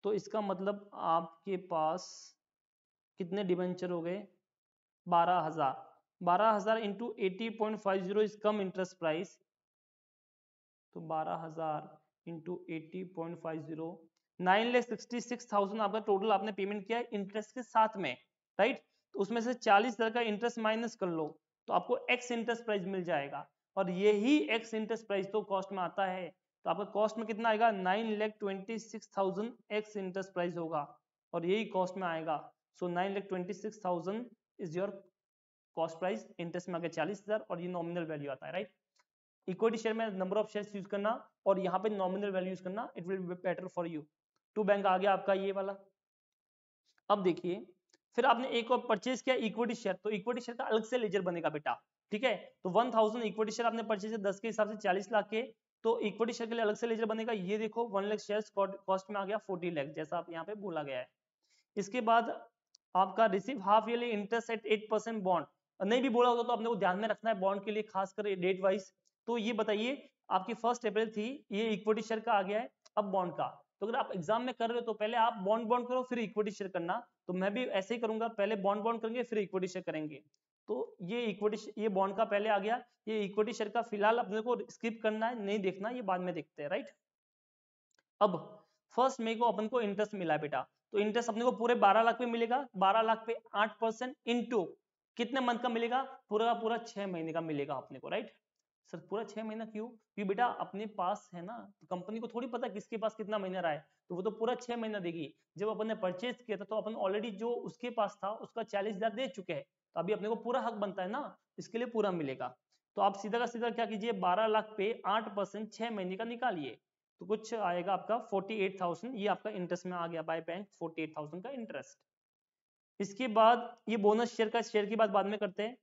तो इसका मतलब आपके पास कितने डिबेंचर हो गए, 12,000। 12,000 into 80.50 is come interest price, तो 12,000 इंटू 80.50, 9,66,000 आपका टोटल आपने पेमेंट किया है इंटरेस्ट के साथ में, राइट। तो उसमें से 40,000 का इंटरेस्ट माइनस कर लो, तो आपको एक्स इंटरेस्ट प्राइस मिल जाएगा। और यही एक्स इंटरेस्ट प्राइस तो कॉस्ट में आता है। तो आपका कॉस्ट में कितना आएगा, 9,26,000 एक्स इंटरेस्ट प्राइस होगा, और यही कॉस्ट में आएगा। सो 9,26,000 is your cost price. Interest में आ गया 40,000 और ये नॉमिनल वैल्यू आता है, राइट। इक्विटी शेयर में नंबर ऑफ शेयर्स यूज करना और यहाँ पे नॉमिनल वैल्यू यूज करना, it will be better for you. To bank आ गया आपका ये वाला। अब देखिए, फिर आपने एक और परचेज किया इक्विटी शेयर, तो इक्विटी शेयर का अलग से लेजर बनेगा बेटा, ठीक है। तो 1000 इक्विटी शेयर आपने परचेज किया 10 के हिसाब से 40 लाख के, तो इक्विटी शेयर के लिए अलग से लेजर बनेगा। ये देखो 1 लाख शेयर कॉस्ट में आ गया 40 लाख, जैसा आप यहाँ पे बोला गया है। इसके बाद आपका receive half yearly interest eight 8% bond, नहीं भी बोला होगा तो आपने को ध्यान में रखना है बॉन्ड के लिए, खासकर डेट वाइज। तो ये बताइए, आपकी 1 अप्रैल थी, ये इक्विटी शेयर का आ गया है, अब बॉन्ड का। तो अगर आप एग्जाम में कर रहे हो तो पहले आप बॉन्ड बॉन्ड करो फिर इक्विटी शेयर करना, तो मैं भी ऐसे ही करूंगा, पहले बॉन्ड बॉन्ड करेंगे फिर इक्विटी शेयर करेंगे। तो ये बॉन्ड का पहले आ गया, ये इक्विटी शेयर का फिलहाल अपने को स्किप करना है, नहीं देखना, ये बाद में देखते हैं, राइट। अब 1 मई को अपन को इंटरेस्ट मिला बेटा, तो इंटरेस्ट अपने को पूरे 12 लाख पे मिलेगा, 12 लाख पे 8% इंटू कितने मंथ का मिलेगा, पूरा का पूरा 6 महीने का मिलेगा अपने को, राइट। सर पूरा 6 महीना क्यों, क्योंकि बेटा अपने पास है ना, तो कंपनी को थोड़ी पता किसके पास कितना महीना रहा है, तो वो तो पूरा 6 महीना देगी। जब अपन ने परचेज किया था तो अपन ऑलरेडी जो उसके पास था उसका 40,000 दे चुके हैं, तो अभी अपने को पूरा हक बनता है ना, इसके लिए पूरा मिलेगा। तो आप सीधा का सीधा क्या कीजिए, 12 लाख पे 8% 6 महीने का निकालिए, तो कुछ आएगा आपका 48,000, ये आपका इंटरेस्ट में आ गया बाय बैंक, 48,000 का इंटरेस्ट। इसके बाद ये बोनस शेयर का, शेयर की बात बाद में करते हैं।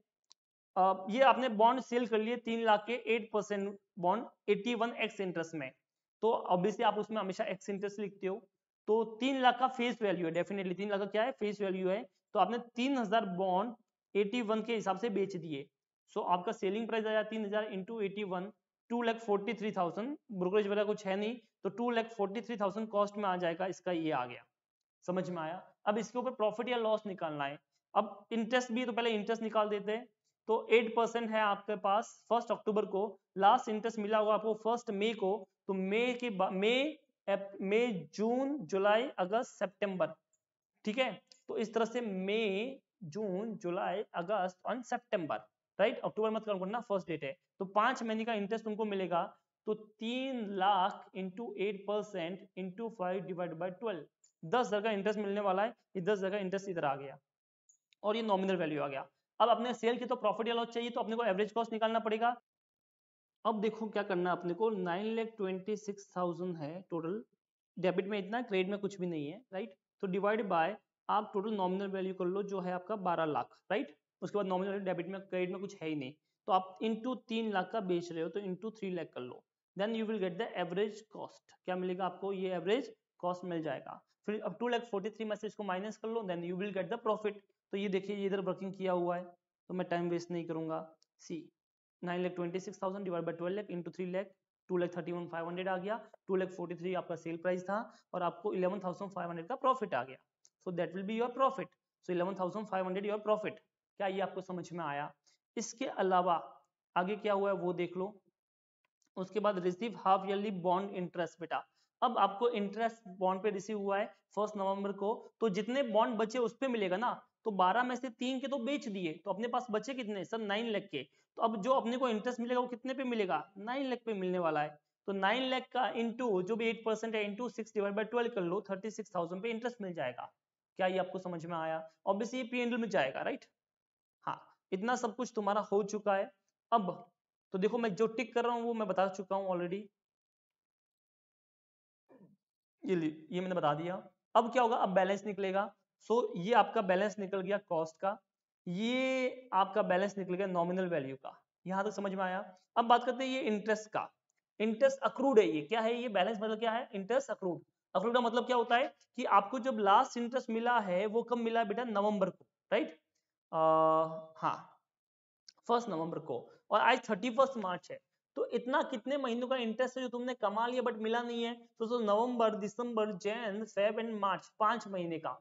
ये आपने बॉन्ड सेल कर लिए 3 लाख के 8% बॉन्ड 81x इंटरेस्ट में, तो ऑब्वियसली आप उसमें हमेशा एक्स इंटरेस्ट लिखते हो। तो 3 लाख का फेस वैल्यू है, डेफिनेटली 3 लाख का क्या है, फेस वैल्यू है। तो आपने 3,000 बॉन्ड 81 के हिसाब से बेच दिए, सो आपका सेलिंग प्राइस आया 3,000 इंटू 81, 2,43,000, ब्रोकरेज वगैरह कुछ है नहीं, तो 2,43,000 कॉस्ट में आ जाएगा, इसका ये आ गया, समझ में आया। अब इसके ऊपर प्रॉफिट या लॉस निकालना है। अब इंटरेस्ट भी, तो पहले इंटरेस्ट निकाल देते हैं। तो 8% है आपके पास 1 अक्टूबर को, लास्ट इंटरेस्ट मिला होगा आपको 1 मई को, तो मई जून जुलाई अगस्त सितंबर, ठीक है। तो इस तरह से मई जून जुलाई अगस्त और सितंबर, राइट। अक्टूबर मत काउंट करना, फर्स्ट डेट है, तो 5 महीने का इंटरेस्ट तुमको मिलेगा। तो 3 lakh into 8% into 5 divide by 12, 10,000 का इंटरेस्ट मिलने वाला है। ये 10,000 का इंटरेस्ट इधर आ गया और ये नॉमिनल वैल्यू आ गया। अब अपने सेल की तो प्रॉफिट या लॉस चाहिए, तो अपने को एवरेज कॉस्ट निकालना पड़ेगा। अब देखो क्या करना है अपने को, 9,26,000 है टोटल, डेबिट में इतना, क्रेडिट में कुछ भी नहीं है, राइट। तो डिवाइड बाय, आप टोटल नॉमिनल वैल्यू कर लो जो है आपका 12 लाख, राइट। उसके बाद नॉमिनल वैल्यू, डेबिट में क्रेडिट में कुछ है ही नहीं, तो आप इंटू 3 लाख का बेच रहे हो तो इंटू 3 लाख कर लो, then you will get the average cost. क्या मिलेगा आपको, ये एवरेज कॉस्ट मिल जाएगा। फिर अब 2,43,000 में से इसको माइनस कर लो, then you will get the profit. तो ये देखिए, ये इधर वर्किंग किया हुआ है, तो मैं टाइम वेस्ट नहीं करूंगा। सी 9,26,000 divide by 12 lakh into 3 lakh, 2,31,500 आ गया। 2,43,000 आपका सेल प्राइस था और आपको 11,500 का प्रॉफिट आ गया, so that will be your profit. So 11,500 your profit. क्या ये आपको समझ में आया? इसके अलावा आगे क्या हुआ है वो देख लो। उसके बाद receive half yearly bond interest बेटा। अब आपको इंटरेस्ट बॉन्ड पे रिसीव हुआ है 1 नवंबर को, तो जितने बॉन्ड बचे उस पे मिलेगा ना। तो 12 में से 3 के तो बेच दिए, तो अपने पास बचे कितने सर 9 लाख के। तो अब जो अपने को इंटरेस्ट मिलेगा वो कितने पे मिलेगा 9 लाख पे मिलने वाला है। तो 9 लाख का इंटू जो भी 8% है इंटू 6 डिवाइड बाई 12 कर लो 36,000 पे इंटरेस्ट मिल जाएगा। क्या ये आपको समझ में आया? ऑब्वियसली ये P&L में जाएगा, राइट। हाँ, इतना सब कुछ तुम्हारा हो चुका है। अब तो देखो मैं जो टिक कर रहा हूँ वो मैं बता चुका हूँ ऑलरेडी, ये मैंने बता दिया। अब क्या होगा, अब बैलेंस निकलेगा। ये आपका बैलेंस निकल गया कॉस्ट का, ये आपका बैलेंस निकल गया नॉमिनल वैल्यू का। यहां तक समझ में आया? अब बात करते हैं ये इंटरेस्ट का। इंटरेस्ट अक्रूड है, ये क्या है, ये बैलेंस मतलब क्या है, इंटरेस्ट अक्रूड। अक्रूड का मतलब क्या होता है कि आपको जब लास्ट इंटरेस्ट मिला है वो कब मिला है बेटा, नवंबर को, राइट। हाँ, 1 नवंबर को, और आज 31 मार्च है। तो इतना कितने महीनों का इंटरेस्ट है जो तुमने कमा लिया बट मिला नहीं है, तो नवंबर, दिसंबर, जैन, फेब एंड मार्च, 5 महीने का।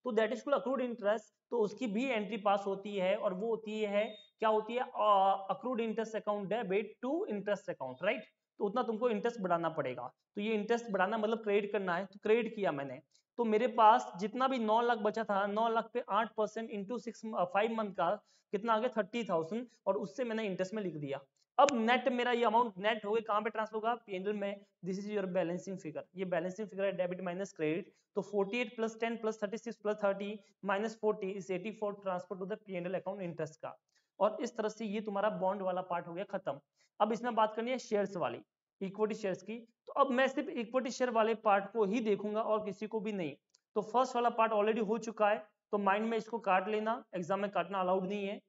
तो that is called accrued interest. तो उसकी भी एंट्री पास होती है, और वो होती है, क्या होती है, accrued interest account debit to interest account, right. तो उतना तुमको इंटरेस्ट बढ़ाना पड़ेगा। तो ये इंटरेस्ट बढ़ाना मतलब क्रेडिट करना है, तो क्रेडिट किया मैंने। तो मेरे पास जितना भी 9 लाख बचा था, 9 लाख पे 8% इंटू 5 मंथ का कितना आ गया 30,000, और उससे मैंने इंटरेस्ट में लिख दिया। अब नेट मेरा ये अमाउंट नेट हो गया, कहां पे ट्रांसफर होगा, P&L में। This is your balancing figure, ये बैलेंसिंग फिगर है, डेबिट माइनस क्रेडिट। तो 48 plus 10 plus 36 plus 30 minus 40 is 84 transfer to the P&L account interest का। और इस तरह से ये तुम्हारा बॉन्ड वाला पार्ट हो गया खत्म। अब इसमें बात करनी है शेयर्स वाली, इक्विटी शेयर्स की। तो अब मैं सिर्फ इक्विटी शेयर वाले पार्ट को ही देखूंगा और किसी को भी नहीं। तो फर्स्ट वाला पार्ट ऑलरेडी हो चुका है, तो माइंड में इसको काट लेना, एग्जाम में काटना अलाउड नहीं है।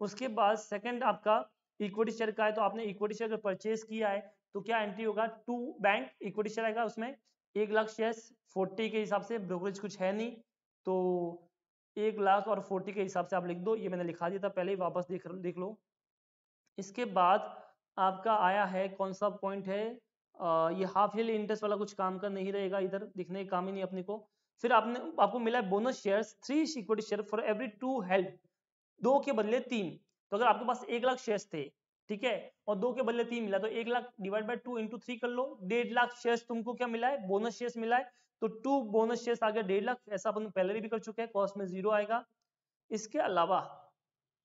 उसके बाद सेकंड आपका इक्विटी शेयर का है, तो आपने इक्विटी शेयर परचेज किया है, तो क्या एंट्री होगा, टू बैंक इक्विटी शेयर आएगा, उसमें 1 लाख शेयर 40 के हिसाब से, ब्रोकरेज कुछ है नहीं, तो 1 लाख और 40 के हिसाब से आप लिख दो। ये मैंने लिखा दिया था पहले ही, वापस देख लो। इसके बाद आपका आया है, कौन सा पॉइंट है, ये हाफ ईयरली इंटरेस्ट वाला कुछ काम का नहीं रहेगा, इधर दिखने का काम ही नहीं अपने को। फिर आपको मिला है bonus shares, 3 equity share for every 2 held, 2 के बदले 3। तो अगर आपके पास 1 लाख शेयर्स थे, ठीक है, और 2 के बदले 3 मिला, तो 1 लाख डिवाइड बाय 2 इंटू 3 कर लो, 1.5 लाख शेयर्स तुमको क्या मिला है, बोनस शेयर्स मिला है। तो 2 बोनस शेयर्स आ गया 1.5 लाख, ऐसा अपन पहले भी कर चुके हैं, कॉस्ट में 0 आएगा। इसके अलावा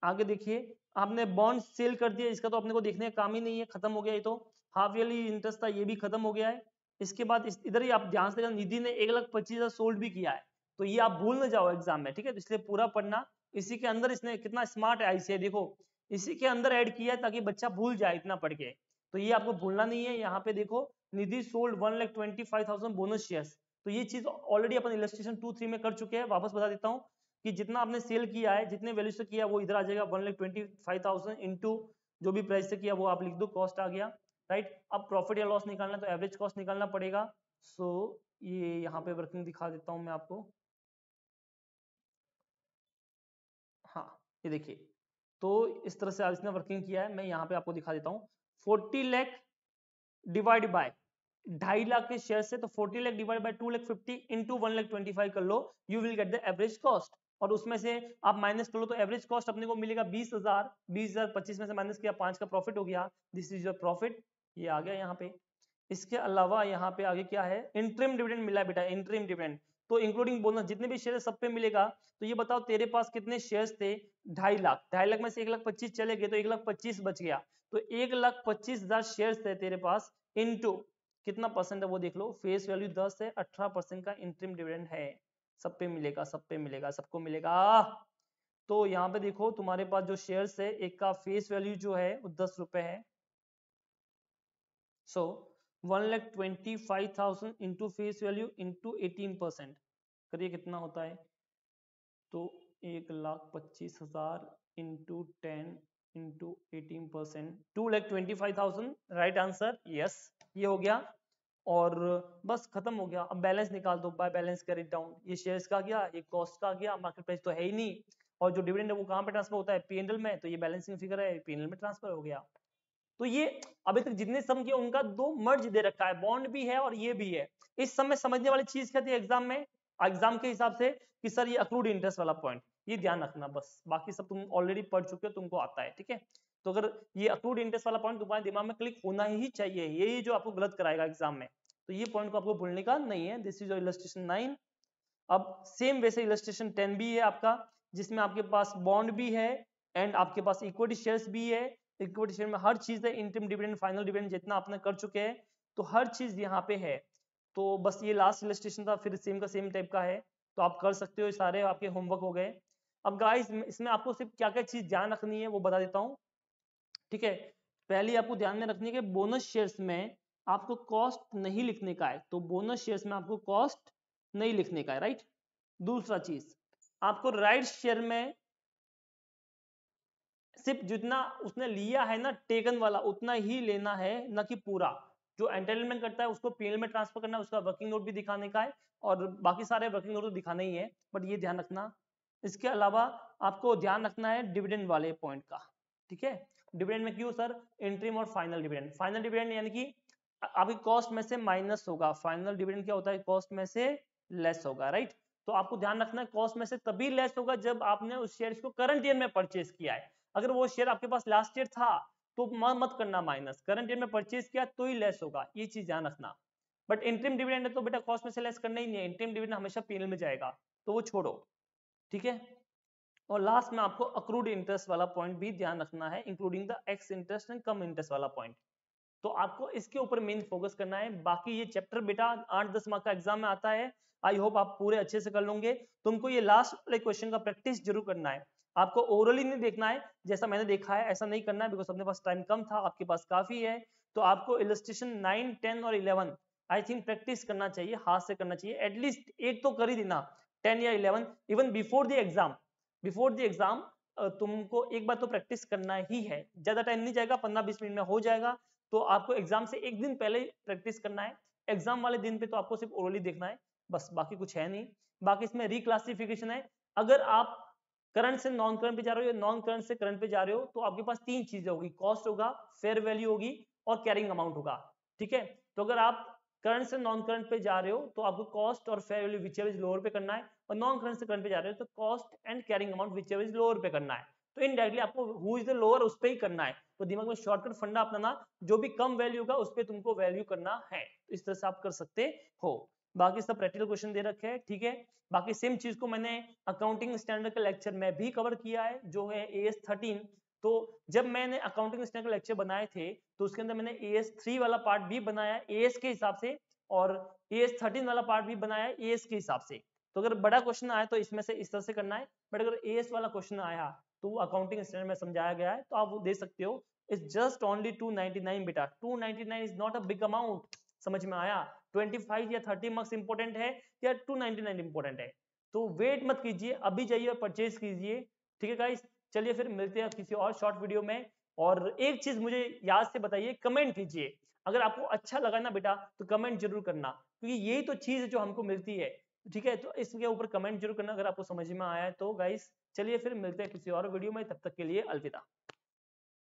आगे देखिए, आपने बॉन्ड सेल कर दिया, इसका तो अपने को देखने का काम ही नहीं है, खत्म हो गया ये तो। हाफ ईयरली इंटरेस्ट था, ये भी खत्म हो गया है। इसके बाद इधर ही आप ध्यान से देखा, निधि ने 1,25,000 सोल्ड भी किया है, तो ये आप भूल न जाओ एग्जाम में, ठीक है, तो इसलिए पूरा पढ़ना। इसी के अंदर इसने कितना स्मार्ट है आईसीआई, देखो इसी के अंदर ऐड किया है ताकि बच्चा भूल जाए इतना पढ़ के। तो ये आपको भूलना नहीं है। यहाँ पे देखो, निधि सोल्ड 1,25,000 बोनस शेयर्स, तो ये चीज ऑलरेडी अपन इलस्ट्रेशन 2-3 में कर चुके हैं, वापस बता देता हूँ कि जितना आपने सेल किया है, जितने वैल्यू से किया वो इधर आ जाएगा, 1,25,000 इंटू जो भी प्राइस से किया वो आप लिख दो, कॉस्ट आ गया, राइट। अब प्रॉफिट या लॉस निकालना तो एवरेज कॉस्ट निकालना पड़ेगा। सो ये यहाँ पे वर्किंग दिखा देता हूँ मैं आपको। हाँ, ये देखिए, तो इस तरह से इसने वर्किंग किया है, मैं यहाँ पे आपको दिखा देता हूँ। 40 लाख डिवाइड बाय 2.5 लाख के शेयर से, तो 40 लाख डिवाइड बाय 2,50,000 इंटू 1,25,000 कर लो, you will get the average cost. और उसमें से आप माइनस कर लो, तो एवरेज कॉस्ट अपने को मिलेगा 20,000। 20,000 25 में से माइनस किया, 5 का प्रॉफिट हो गया, दिस इज योर प्रॉफिट, ये आ गया यहाँ पे। इसके अलावा यहाँ पे आगे क्या है, इंटरिम डिविडेंड मिला है बेटा, इंटरिम डिविडेंड, तो इंक्लूडिंग बोनस जितने भी शेयर सब पे मिलेगा। तो ये बताओ तेरे पास कितने शेयर्स थे, 2.5 लाख, 2.5 लाख में से 1,25,000 चले गए, तो 1,25,000 बच गया। तो 1,25,000 शेयर्स थे तेरे पास, इनटू कितना परसेंट है वो देख लो, फेस वैल्यू 10 है, 18% का इंटरिम डिविडेंड है। सब पे मिलेगा, सब पे मिलेगा, सबको मिलेगा। तो यहाँ पे देखो तुम्हारे पास जो शेयर्स है, एक का फेस वैल्यू जो है वो 10 रुपए है। सो 1,25,000 इंटू फेस वैल्यू इंटू 18%, करिए कितना होता है, तो 1,25,000 into 10 into 18%, 2,25,000, right answer, yes, ये हो गया। और बस खत्म हो गया। अब बैलेंस निकाल दो, बाय बैलेंस कैरी डाउन, ये शेयर्स का गया, ये कॉस्ट का गया, मार्केट प्राइस तो है ही नहीं, और जो डिविडेंड है वो कहाँ पे ट्रांसफर होता है, P&L में, तो ये बैलेंसिंग फिगर है, P&L में ट्रांसफर हो गया। तो ये अभी तक जितने सम किए उनका 2 मर्ज दे रखा है, बॉन्ड भी है और ये भी है। इस समय समझने वाली चीज क्या थी एग्जाम में, एग्जाम के हिसाब से, कि सर ये अक्रूड इंटरेस्ट वाला पॉइंट, ये ध्यान रखना बस, बाकी सब तुम ऑलरेडी पढ़ चुके हो, तुमको आता है, ठीक है। तो अगर ये अक्रूड इंटरेस्ट वाला पॉइंट तुम्हारे दिमाग में क्लिक होना ही चाहिए, यही जो आपको गलत कराएगा एग्जाम में, तो ये पॉइंट को आपको भूलने का नहीं है। This is your illustration 9। अब सेम वैसे इलस्ट्रेशन 10 भी है आपका, जिसमें आपके पास बॉन्ड भी है एंड आपके पास इक्विटी शेयर्स भी है। इक्विटी शेयर में हर चीज है, इंटरिम डिविडेंड, फाइनल डिविडेंड जितना आपने कर चुके हैं, तो हर चीज यहाँ पे है। तो बस ये लास्ट इलस्ट्रेशन था, फिर सेम का सेम टाइप का है, तो आप कर सकते हो। ये सारे आपके होमवर्क हो गए। अब गाइस इसमें आपको सिर्फ क्या क्या चीज ध्यान रखनी है वो बता देता हूँ, ठीक है। पहले आपको ध्यान में रखनी है कि बोनस शेयर्स में आपको कॉस्ट नहीं लिखने का है, तो बोनस शेयर्स में आपको कॉस्ट नहीं लिखने का है, राइट। दूसरा चीज, आपको राइट शेयर में सिर्फ जितना उसने लिया है ना टेकन वाला उतना ही लेना है, ना कि पूरा। जो एंटाइटलमेंट करता है उसको पीएल में ट्रांसफर करना है, उसका वर्किंग नोट भी दिखाने का है, और बाकी सारे वर्किंग नोट तो दिखाना ही है, बट ये ध्यान रखना। इसके अलावा आपको ध्यान रखना है डिविडेंड वाले पॉइंट का, ठीक है। डिविडेंड में क्यों सर, इंटरिम और फाइनल डिविडेंड। फाइनल डिविडेंड यानी कि आपकी कॉस्ट में से माइनस होगा, फाइनल डिविडेंड क्या होता है, कॉस्ट में से लेस होगा, राइट। तो आपको ध्यान रखना है कॉस्ट में से तभी लेस होगा जब आपने उस शेयर को करंट ईयर में परचेज किया है। अगर वो शेयर आपके पास लास्ट ईयर था तो मत करना माइनस, करंट ईयर में परचेज किया तो ही लेस होगा, ये चीज ध्यान रखना। बट इंटरिम डिविडेंड है तो बेटा कॉस्ट में से लेस करना ही नहीं है, इंटरिम डिविडेंड हमेशा पीएल में जाएगा, तो वो छोड़ो, ठीक है। और लास्ट में आपको अक्रूड इंटरेस्ट वाला पॉइंट भी ध्यान रखना है, including the x interest and come interest वाला पॉइंट। तो आपको इसके ऊपर मेन फोकस करना है। बाकी ये चैप्टर बेटा 8-10 मार्क का एग्जाम में आता है, आई होप आप पूरे अच्छे से कर लोगे। तुमको ये लास्ट वाले क्वेश्चन का प्रैक्टिस जरूर करना है, आपको ओरली नहीं देखना है जैसा मैंने देखा है, ऐसा नहीं करना है, बिकॉज अपने पास टाइम कम था, आपके पास काफी है। तो आपको इलस्ट्रेशन 9, 10 और 11 आई थिंक प्रैक्टिस करना चाहिए, हाथ से करना चाहिए, एटलीस्ट एक तो कर ही देना, 10 या 11 even before the exam. Before the exam तुमको एक बार तो प्रैक्टिस करना ही है, ज्यादा टाइम नहीं जाएगा, 15-20 मिनट में हो जाएगा। तो आपको एग्जाम से एक दिन पहले प्रैक्टिस करना है, एग्जाम वाले दिन पे तो आपको सिर्फ ओरली देखना है, बस बाकी कुछ है नहीं। बाकी इसमें रिक्लासिफिकेशन है, अगर आप करंट से नॉन करंट पे जा रहे हो या नॉन करंट से करंट पे जा रहे हो तो आपके पास तीन चीजें होगी, कॉस्ट होगा, फेयर वैल्यू होगी और कैरिंग अमाउंट होगा, ठीक है। तो अगर आप करंट से नॉन करंट पे जा रहे हो तो आपको कॉस्ट और fair value whichever is lower पे करना है, और नॉन करंट से करंट पे जा रहे हो तो cost and carrying amount which ever is lower पे करना है। तो इनडायरेक्टली आपको हु इज द लोअर उस पे ही करना है। तो दिमाग में शॉर्टकट फंडा अपनाना, जो भी कम वैल्यू होगा उस पे तुमको वैल्यू करना है, तो इस तरह से आप कर सकते हो। बाकी सब प्रैक्टिकल क्वेश्चन दे रखे हैं, ठीक है। बाकी सेम चीज को मैंने अकाउंटिंग स्टैंडर्ड के लेक्चर में भी कवर किया है, जो है AS 13। तो जब मैंने अकाउंटिंग स्टैंडर्ड लेक्चर बनाए थे तो उसके अंदर मैंने AS 3 वाला पार्ट भी बनाया AS के हिसाब से, और AS 13 वाला पार्ट भी बनाया AS के हिसाब से। तो अगर बड़ा क्वेश्चन आया तो इसमें से इस तरह से करना है, बट अगर AS वाला क्वेश्चन आया तो वो अकाउंटिंग स्टैंडर्ड में समझाया गया है, तो आप वो दे सकते हो। इट्स जस्ट ओनली 299 बेटा, 299 is not a big amount, समझ में आया। 25 या 30 मार्क्स इंपॉर्टेंट है या 299 इंपॉर्टेंट है, तो वेट मत कीजिए, अभी जाइए और परचेज कीजिए, ठीक है गाइस। चलिए फिर मिलते हैं किसी और शॉर्ट वीडियो में। और एक चीज मुझे याद से बताइए, कमेंट कीजिए, अगर आपको अच्छा लगा ना बेटा तो कमेंट जरूर करना, क्योंकि यही तो चीज है जो हमको मिलती है, ठीक है। तो इसके ऊपर कमेंट जरूर करना अगर आपको समझ में आया है तो गाइस। चलिए फिर मिलते हैं किसी और वीडियो में, तब तक के लिए अलविदा।